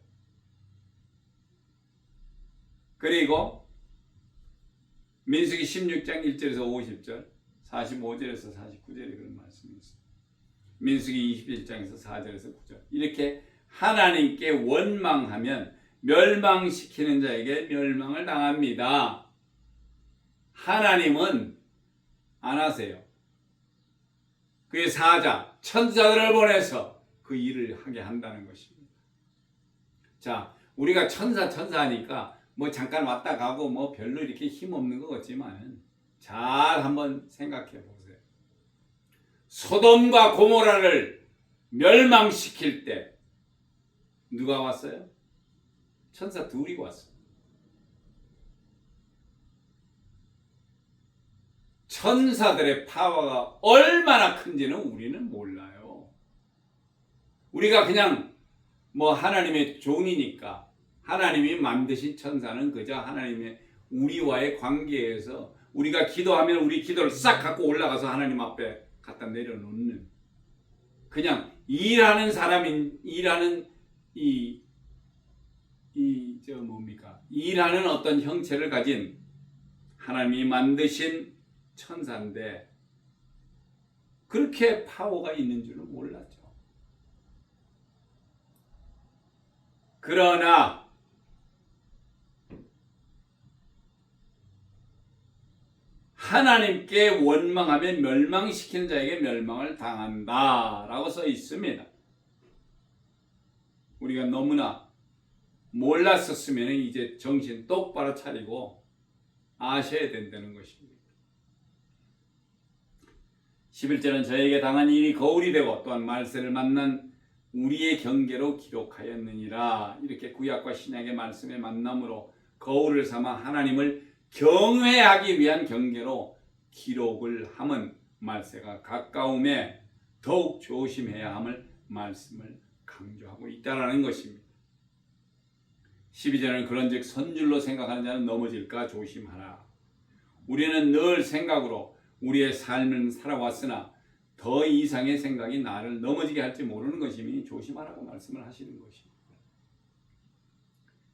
그리고 민수기 16장 1절에서 50절, 45절에서 49절에 그런 말씀이 있습니다. 민수기 21장에서 4절에서 9절. 이렇게 하나님께 원망하면 멸망시키는 자에게 멸망을 당합니다. 하나님은 안 하세요. 그의 사자, 천사들을 보내서 그 일을 하게 한다는 것입니다. 자, 우리가 천사 하니까 뭐 잠깐 왔다 가고 뭐 별로 이렇게 힘없는 것 같지만 잘 한번 생각해 보세요. 소돔과 고모라를 멸망시킬 때 누가 왔어요? 천사 둘이 왔어요. 천사들의 파워가 얼마나 큰지는 우리는 몰라요. 우리가 그냥 뭐 하나님의 종이니까 하나님이 만드신 천사는 그저 하나님의 우리와의 관계에서 우리가 기도하면 우리 기도를 싹 갖고 올라가서 하나님 앞에 갖다 내려놓는 그냥 일하는 사람인 일하는 일하는 어떤 형체를 가진 하나님이 만드신 천사인데 그렇게 파워가 있는 줄은 몰랐죠. 그러나 하나님께 원망하면 멸망시키는 자에게 멸망을 당한다 라고 써 있습니다. 우리가 너무나 몰랐었으면 이제 정신 똑바로 차리고 아셔야 된다는 것입니다. 11절은 저에게 당한 일이 거울이 되고 또한 말세를 만난 우리의 경계로 기록하였느니라. 이렇게 구약과 신약의 말씀의 만남으로 거울을 삼아 하나님을 경외하기 위한 경계로 기록을 함은 말세가 가까움에 더욱 조심해야 함을 말씀을 강조하고 있다라는 것입니다. 12절은 그런즉 선줄로 생각하는 자는 넘어질까 조심하라. 우리는 늘 생각으로 우리의 삶을 살아왔으나 더 이상의 생각이 나를 넘어지게 할지 모르는 것이니 조심하라고 말씀을 하시는 것입니다.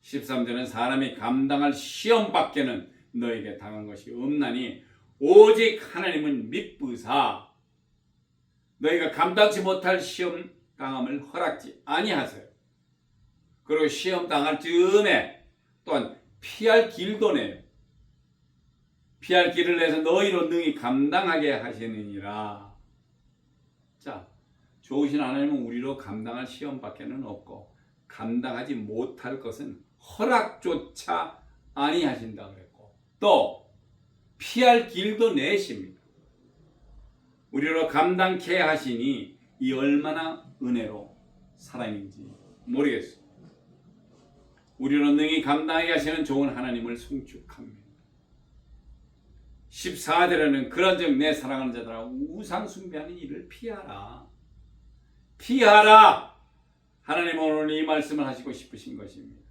13절은 사람이 감당할 시험밖에는 너에게 당한 것이 없나니 오직 하나님은 미쁘사 너희가 감당치 못할 시험 당함을 허락지 아니하세요. 그리고 시험 당할 즈음에 또한 피할 길도 내요. 피할 길을 내서 너희로 능히 감당하게 하시느니라. 자, 좋으신 하나님은 우리로 감당할 시험밖에는 없고 감당하지 못할 것은 허락조차 아니하신다 그랬고 또 피할 길도 내십니다. 우리로 감당케 하시니 이 얼마나 은혜로 사랑인지 모르겠어요. 우리로 능히 감당하게 하시는 좋은 하나님을 송축합니다. 14절에는 그런즉 내 사랑하는 자들아 우상 숭배하는 일을 피하라. 피하라. 하나님은 오늘 이 말씀을 하시고 싶으신 것입니다.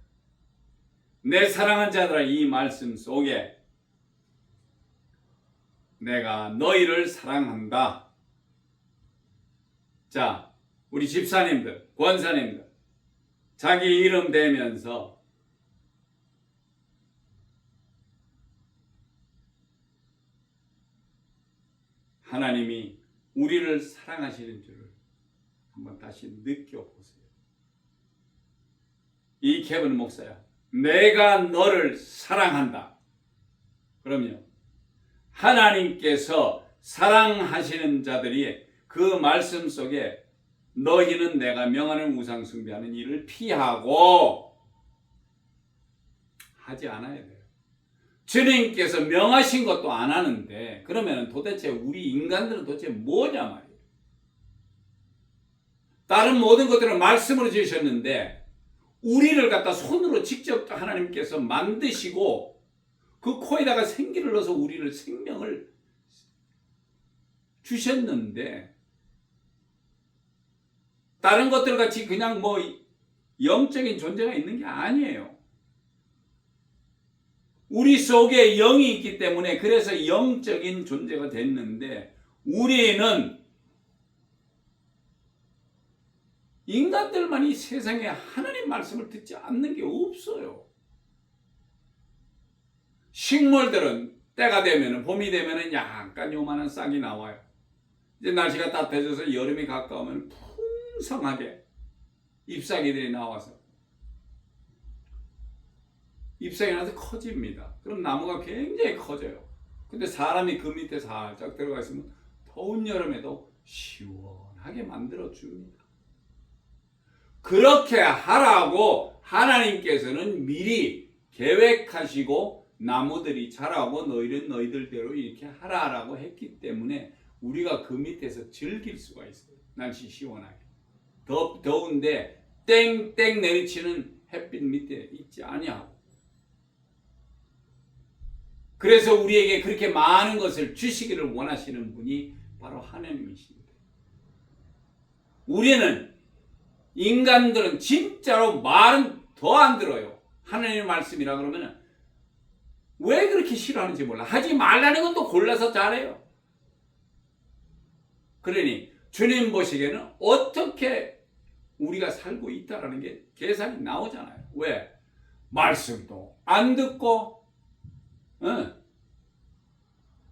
내 사랑하는 자들아 이 말씀 속에 내가 너희를 사랑한다. 자, 우리 집사님들, 권사님들 자기 이름 대면서 하나님이 우리를 사랑하시는 줄을 한번 다시 느껴보세요. 이 케빈 목사야, 내가 너를 사랑한다. 그러면 하나님께서 사랑하시는 자들이 그 말씀 속에 너희는 내가 명하는 우상 숭배하는 일을 피하고 하지 않아야 돼요. 주님께서 명하신 것도 안 하는데 그러면 도대체 우리 인간들은 도대체 뭐냐 말이에요. 다른 모든 것들은 말씀으로 지으셨는데 우리를 갖다 손으로 직접 하나님께서 만드시고 그 코에다가 생기를 넣어서 우리를 생명을 주셨는데 다른 것들 같이 그냥 뭐 영적인 존재가 있는 게 아니에요. 우리 속에 영이 있기 때문에 그래서 영적인 존재가 됐는데 우리는 인간들만이 세상에 하나님 말씀을 듣지 않는 게 없어요. 식물들은 때가 되면 봄이 되면 약간 요만한 싹이 나와요. 이제 날씨가 따뜻해져서 여름이 가까우면 풍성하게 잎사귀들이 나와서 잎사귀 나서 커집니다. 그럼 나무가 굉장히 커져요. 근데 사람이 그 밑에 살짝 들어가 있으면 더운 여름에도 시원하게 만들어 줍니다. 그렇게 하라고 하나님께서는 미리 계획하시고 나무들이 자라고 너희는 너희들대로 이렇게 하라라고 했기 때문에 우리가 그 밑에서 즐길 수가 있어요. 날씨 시원하게. 더운데 땡땡 내리치는 햇빛 밑에 있지 아니하고. 그래서 우리에게 그렇게 많은 것을 주시기를 원하시는 분이 바로 하나님이십니다. 우리는 인간들은 진짜로 말은 더 안 들어요. 하나님의 말씀이라 그러면 왜 그렇게 싫어하는지 몰라. 하지 말라는 건 또 골라서 잘해요. 그러니 주님 보시기에는 어떻게 우리가 살고 있다라는 게 계산이 나오잖아요. 왜? 말씀도 안 듣고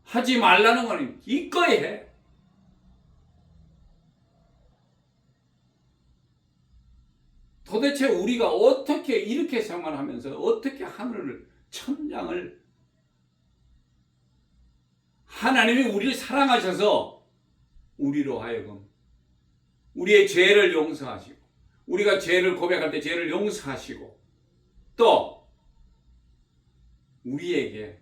하지 말라는 거는 기꺼이 해. 도대체 우리가 어떻게 이렇게 생활하면서 어떻게 하늘을 천장을 하나님이 우리를 사랑하셔서 우리로 하여금 우리의 죄를 용서하시고 우리가 죄를 고백할 때 죄를 용서하시고 또 우리에게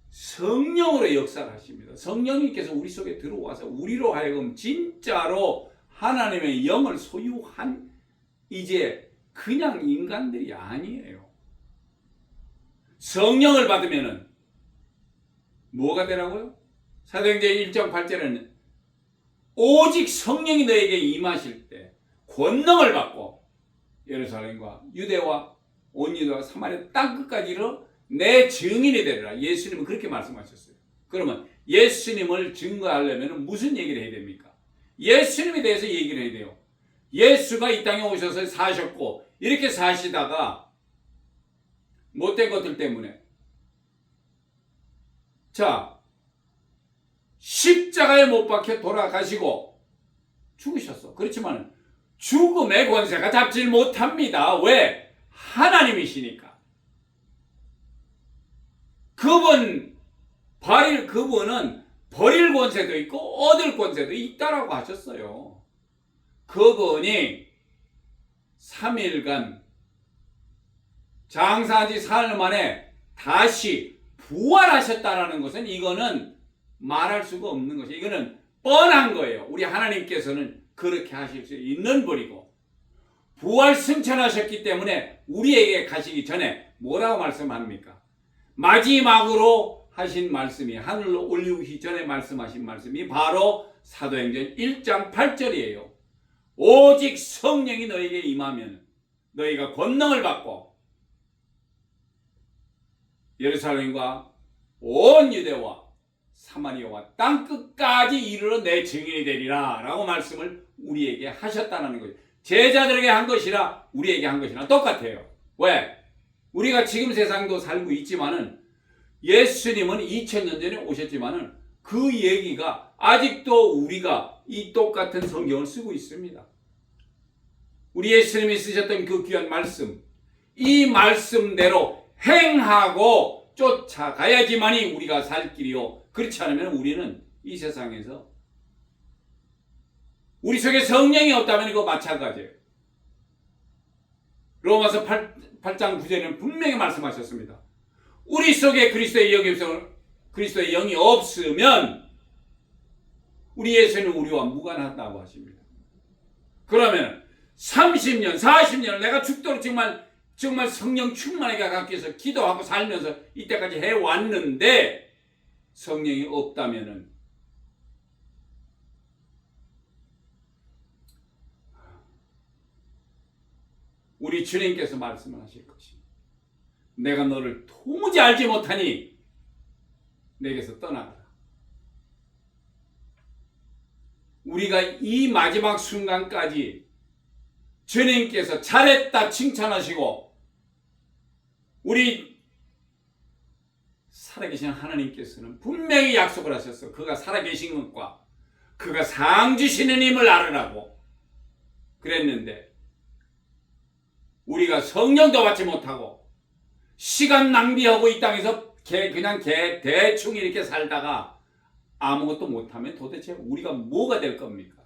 성령으로 역사를 하십니다. 성령님께서 우리 속에 들어와서 우리로 하여금 진짜로 하나님의 영을 소유한 이제 그냥 인간들이 아니에요. 성령을 받으면은 뭐가 되라고요? 사도행전 1장 8절에는 오직 성령이 너에게 임하실 때 권능을 받고 예루살렘과 유대와 온 유대와 사마리아 땅끝까지로 내 증인이 되리라. 예수님은 그렇게 말씀하셨어요. 그러면 예수님을 증거하려면 무슨 얘기를 해야 됩니까? 예수님에 대해서 얘기를 해야 돼요. 예수가 이 땅에 오셔서 사셨고 이렇게 사시다가 못된 것들 때문에 자 십자가에 못 박혀 돌아가시고 죽으셨어. 그렇지만 죽음의 권세가 잡질 못합니다. 왜? 하나님이시니까. 그분은 버릴 권세도 있고 얻을 권세도 있다라고 하셨어요. 그분이 3일간 장사한 지 사흘 만에 다시 부활하셨다라는 것은 이거는 말할 수가 없는 것이에요. 이거는 뻔한 거예요. 우리 하나님께서는 그렇게 하실 수 있는 분이고 부활 승천하셨기 때문에 우리에게 가시기 전에 뭐라고 말씀합니까? 마지막으로 하신 말씀이 하늘로 올리우기 전에 말씀하신 말씀이 바로 사도행전 1장 8절이에요. 오직 성령이 너에게 임하면 너희가 권능을 받고 예루살렘과 온 유대와 사마리아와 땅끝까지 이르러 내 증인이 되리라 라고 말씀을 우리에게 하셨다는 거예요. 제자들에게 한 것이라 우리에게 한 것이나 똑같아요. 왜? 우리가 지금 세상도 살고 있지만은 예수님은 2000년 전에 오셨지만은 그 얘기가 아직도 우리가 이 똑같은 성경을 쓰고 있습니다. 우리 예수님이 쓰셨던 그 귀한 말씀, 이 말씀대로 행하고 쫓아가야지만이 우리가 살 길이요. 그렇지 않으면 우리는 이 세상에서 우리 속에 성령이 없다면 그거 마찬가지예요. 로마서 8장 9절에는 분명히 말씀하셨습니다. 우리 속에 그리스도의 영이 없으면 우리 예수는 우리와 무관하다고 하십니다. 그러면 30년, 40년 내가 죽도록 정말 성령 충만하게 갖기 위해서 기도하고 살면서 이때까지 해왔는데 성령이 없다면은 우리 주님께서 말씀을 하실 것입니다. 내가 너를 도무지 알지 못하니 내게서 떠나가라. 우리가 이 마지막 순간까지 주님께서 잘했다 칭찬하시고 우리 살아계신 하나님께서는 분명히 약속을 하셨어. 그가 살아계신 것과 그가 상 주시는 힘을 알으라고 그랬는데 우리가 성령도 받지 못하고 시간 낭비하고 이 땅에서 그냥 대충 이렇게 살다가 아무것도 못하면 도대체 우리가 뭐가 될 겁니까?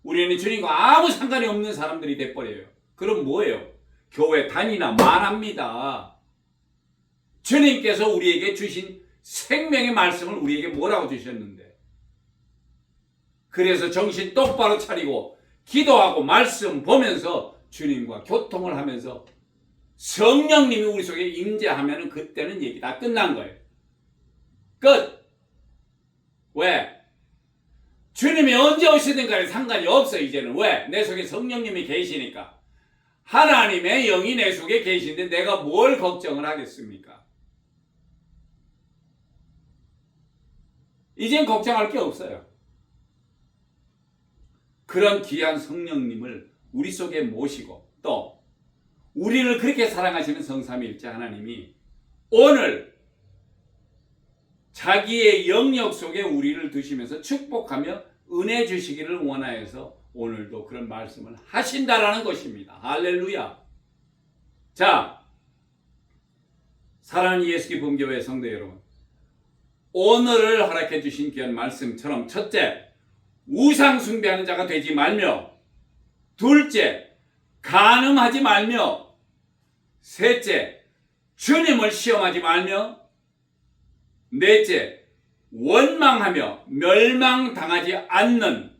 우리는 주님과 아무 상관이 없는 사람들이 돼버려요. 그럼 뭐예요? 교회 다니나 말합니다. 주님께서 우리에게 주신 생명의 말씀을 우리에게 뭐라고 주셨는데 그래서 정신 똑바로 차리고 기도하고 말씀 보면서 주님과 교통을 하면서 성령님이 우리 속에 임재하면 그때는 얘기 다 끝난 거예요. 끝. 왜? 주님이 언제 오시든 간에 상관이 없어. 이제는 왜? 내 속에 성령님이 계시니까. 하나님의 영이 내 속에 계신데 내가 뭘 걱정을 하겠습니까? 이젠 걱정할 게 없어요. 그런 귀한 성령님을 우리 속에 모시고 또 우리를 그렇게 사랑하시는 성삼위일체 하나님이 오늘 자기의 영역 속에 우리를 두시면서 축복하며 은혜 주시기를 원하여서 오늘도 그런 말씀을 하신다라는 것입니다. 할렐루야. 자, 사랑하는 예수기쁨교회 성도 여러분, 오늘을 허락해 주신 귀한 말씀처럼 첫째, 우상 숭배하는 자가 되지 말며, 둘째, 간음하지 말며, 셋째, 주님을 시험하지 말며, 넷째, 원망하며 멸망당하지 않는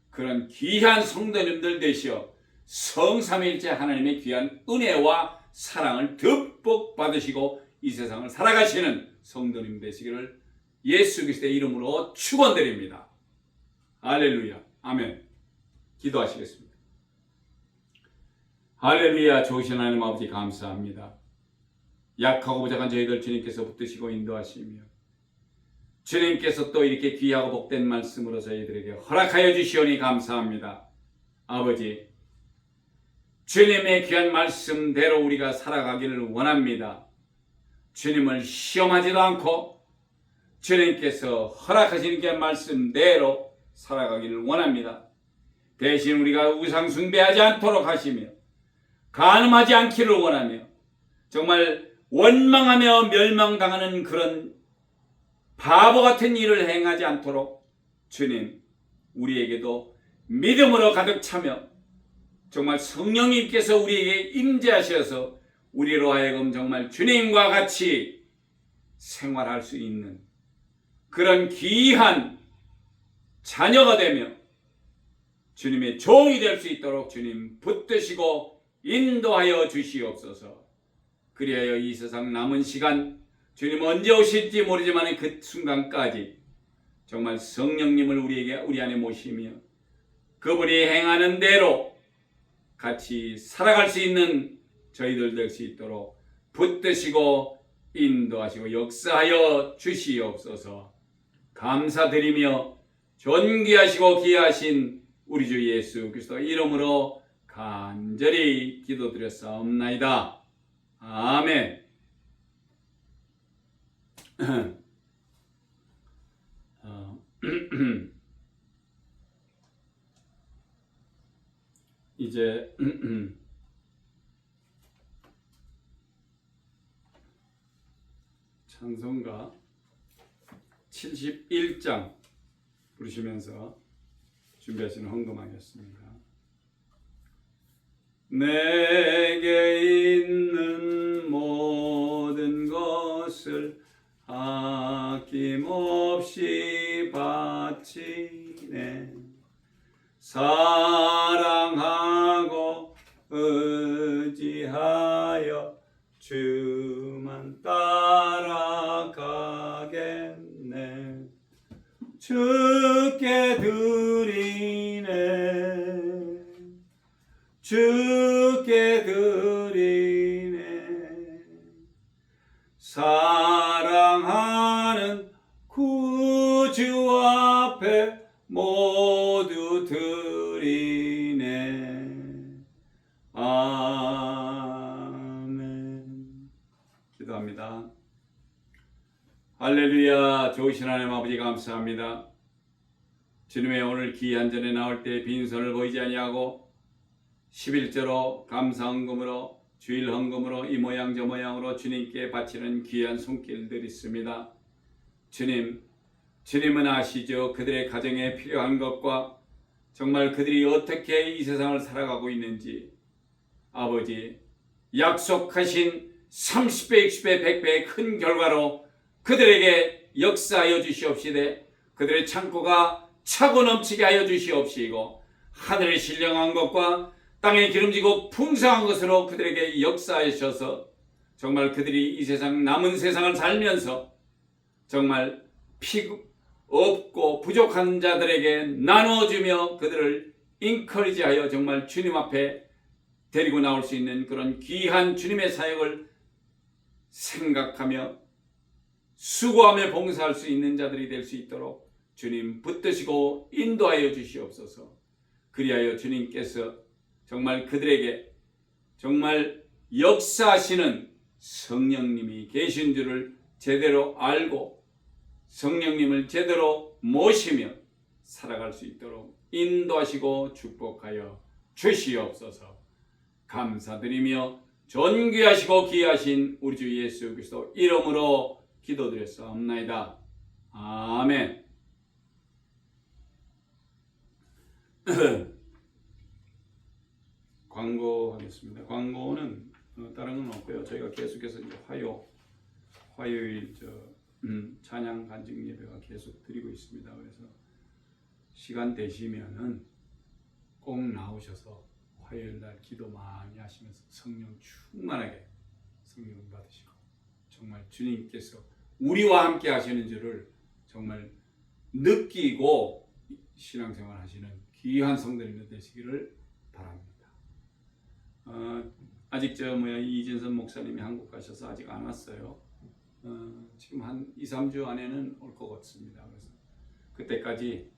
그런 귀한 성도님들 되시어 성삼위일체 하나님의 귀한 은혜와 사랑을 듬뿍 받으시고 이 세상을 살아가시는 성도님 되시기를 예수 그리스도의 이름으로 축원드립니다. 할렐루야. 아멘. 기도하시겠습니다. 할렐루야. 좋으신 하나님 아버지 감사합니다. 약하고 부족한 저희들 주님께서 붙드시고 인도하시며 주님께서 또 이렇게 귀하고 복된 말씀으로 저희들에게 허락하여 주시오니 감사합니다. 아버지, 주님의 귀한 말씀대로 우리가 살아가기를 원합니다. 주님을 시험하지도 않고 주님께서 허락하시는 귀한 말씀대로 살아가기를 원합니다. 대신 우리가 우상 숭배하지 않도록 하시며 간음하지 않기를 원하며 정말 원망하며 멸망당하는 그런 바보 같은 일을 행하지 않도록 주님 우리에게도 믿음으로 가득 차며 정말 성령님께서 우리에게 임재하셔서 우리로 하여금 정말 주님과 같이 생활할 수 있는 그런 귀한 자녀가 되며 주님의 종이 될 수 있도록 주님 붙드시고 인도하여 주시옵소서. 그리하여 이 세상 남은 시간 주님 언제 오실지 모르지만 그 순간까지 정말 성령님을 우리 안에 모시며 그분이 행하는 대로 같이 살아갈 수 있는 저희들 될 수 있도록 붙드시고 인도하시고 역사하여 주시옵소서. 감사드리며 존귀하시고 귀하신 우리 주 예수 그리스도 이름으로 간절히 기도드렸사옵나이다. 아멘. 이제 찬송가 71장 부르시면서 준비하시는 헌금하겠습니다. 내게 있는 모든 것을 아낌없이 바치네. 사랑하고 의지하여 주만 따라가겠네. 주께 드리네. 주께 드리네. 사랑하는 구주 앞에 모두 드리네. 아멘. 기도합니다. 할렐루야. 좋으신 하나님 아버지 감사합니다. 주님의 오늘 귀한 전에 나올 때 빈손을 보이지 아니하고 11조로 감사헌금으로 주일헌금으로 이 모양 저 모양으로 주님께 바치는 귀한 손길들이 있습니다. 주님은 아시죠? 그들의 가정에 필요한 것과 정말 그들이 어떻게 이 세상을 살아가고 있는지. 아버지, 약속하신 30배, 60배, 100배의 큰 결과로 그들에게 역사하여 주시옵시되 그들의 창고가 차고 넘치게 하여 주시옵시고 하늘의 신령한 것과 땅에 기름지고 풍성한 것으로 그들에게 역사하셔서 정말 그들이 이 세상 남은 세상을 살면서 정말 없고 부족한 자들에게 나눠주며 그들을 인커리지하여 정말 주님 앞에 데리고 나올 수 있는 그런 귀한 주님의 사역을 생각하며 수고하며 봉사할 수 있는 자들이 될 수 있도록 주님 붙드시고 인도하여 주시옵소서. 그리하여 주님께서 정말 그들에게 정말 역사하시는 성령님이 계신 줄을 제대로 알고 성령님을 제대로 모시며 살아갈 수 있도록 인도하시고 축복하여 주시옵소서. 감사드리며 존귀하시고 귀하신 우리 주 예수 그리스도 이름으로 기도드렸사옵나이다. 아멘. 광고하겠습니다. 광고는 다른 건 없고요. 저희가 계속해서 이제 화요일 찬양 간증 예배가 계속 드리고 있습니다. 그래서 시간 되시면은 꼭 나오셔서 화요일 날 기도 많이 하시면서 성령 충만하게 성령 받으시고 정말 주님께서 우리와 함께 하시는 줄을 정말 느끼고 신앙생활 하시는 귀한 성도님들 되시기를 바랍니다. 아직 이진선 목사님이 한국 가셔서 아직 안 왔어요. 지금 한 2-3주 안에는 올 것 같습니다. 그래서 그때까지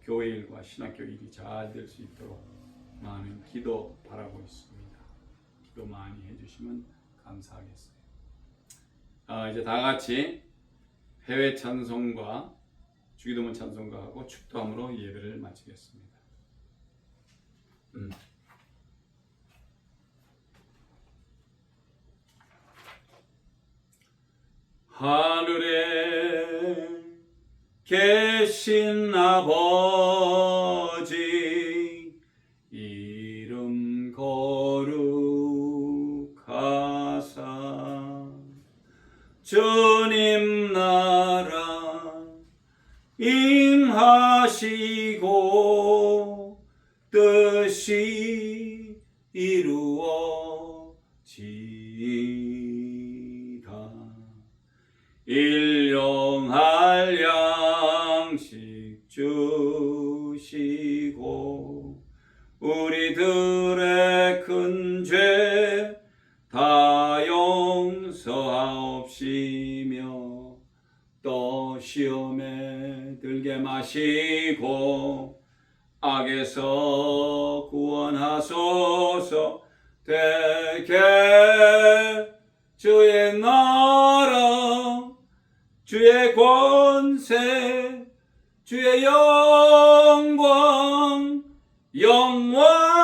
교회 일과 신학교 일이 잘 될 수 있도록 많은 기도 바라고 있습니다. 기도 많이 해주시면 감사하겠어요. 이제 다 같이 해외 찬송과 주기도문 찬송가 하고 축도함으로 예배를 마치겠습니다. 하늘에 계신 아버지 이름 거룩하사 주님 나라 임하시고 뜻이 이루어지이다. 일용할 양식 주시고 우리들의 큰 죄 다 용서하옵시며 또 시험에 들게 마시고 악에서 구원하소서. 되게 주의 나라 주의 권세 주의 영광 영원히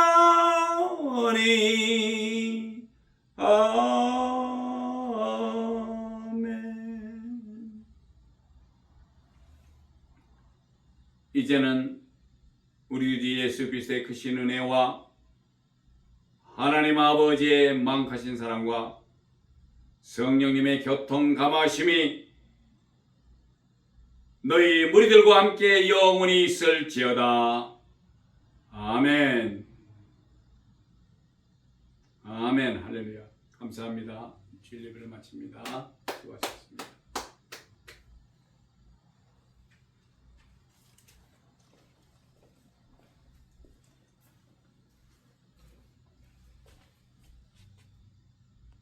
아멘. 이제는 우리 주 예수 그리스도의 크신 은혜와 하나님 아버지의 망하신 사랑과 성령님의 교통 감화심이 너희 무리들과 함께 영원히 있을지어다. 아멘. 아멘. 할렐루야. 감사합니다. 주일 예배를 마칩니다. 수고하셨습니다.